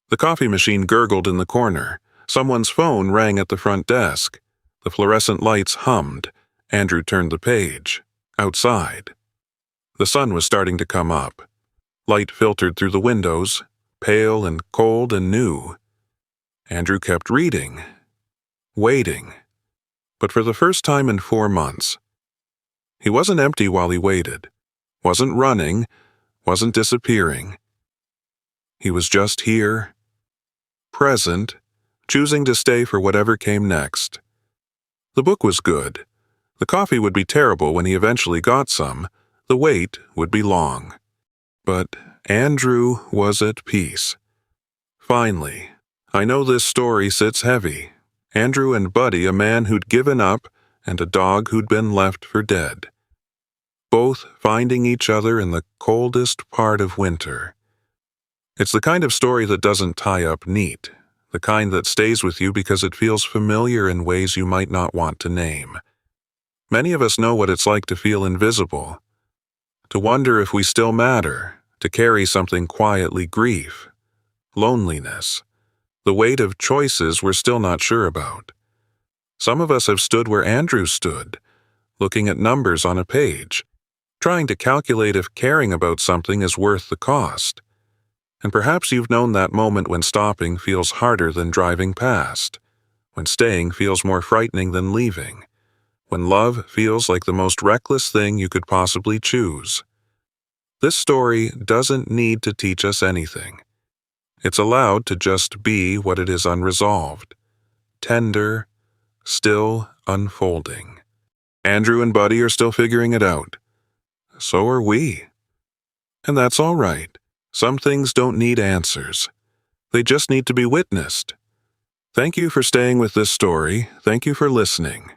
The coffee machine gurgled in the corner. Someone's phone rang at the front desk. The fluorescent lights hummed. Andrew turned the page. Outside. The sun was starting to come up. Light filtered through the windows, pale and cold and new. Andrew kept reading, waiting. But for the first time in 4 months, he wasn't empty while he waited, wasn't running, wasn't disappearing. He was just here, present, choosing to stay for whatever came next. The book was good. The coffee would be terrible when he eventually got some. The wait would be long. But Andrew was at peace. Finally, I know this story sits heavy. Andrew and Buddy, a man who'd given up, and a dog who'd been left for dead. Both finding each other in the coldest part of winter. It's the kind of story that doesn't tie up neat, the kind that stays with you because it feels familiar in ways you might not want to name. Many of us know what it's like to feel invisible, to wonder if we still matter, to carry something quietly grief, loneliness, the weight of choices we're still not sure about. Some of us have stood where Andrew stood, looking at numbers on a page, trying to calculate if caring about something is worth the cost. And perhaps you've known that moment when stopping feels harder than driving past, when staying feels more frightening than leaving, when love feels like the most reckless thing you could possibly choose. This story doesn't need to teach us anything. It's allowed to just be what it is unresolved, tender, still unfolding. Andrew and Buddy are still figuring it out. So are we. And that's all right. Some things don't need answers. They just need to be witnessed. Thank you for staying with this story. Thank you for listening.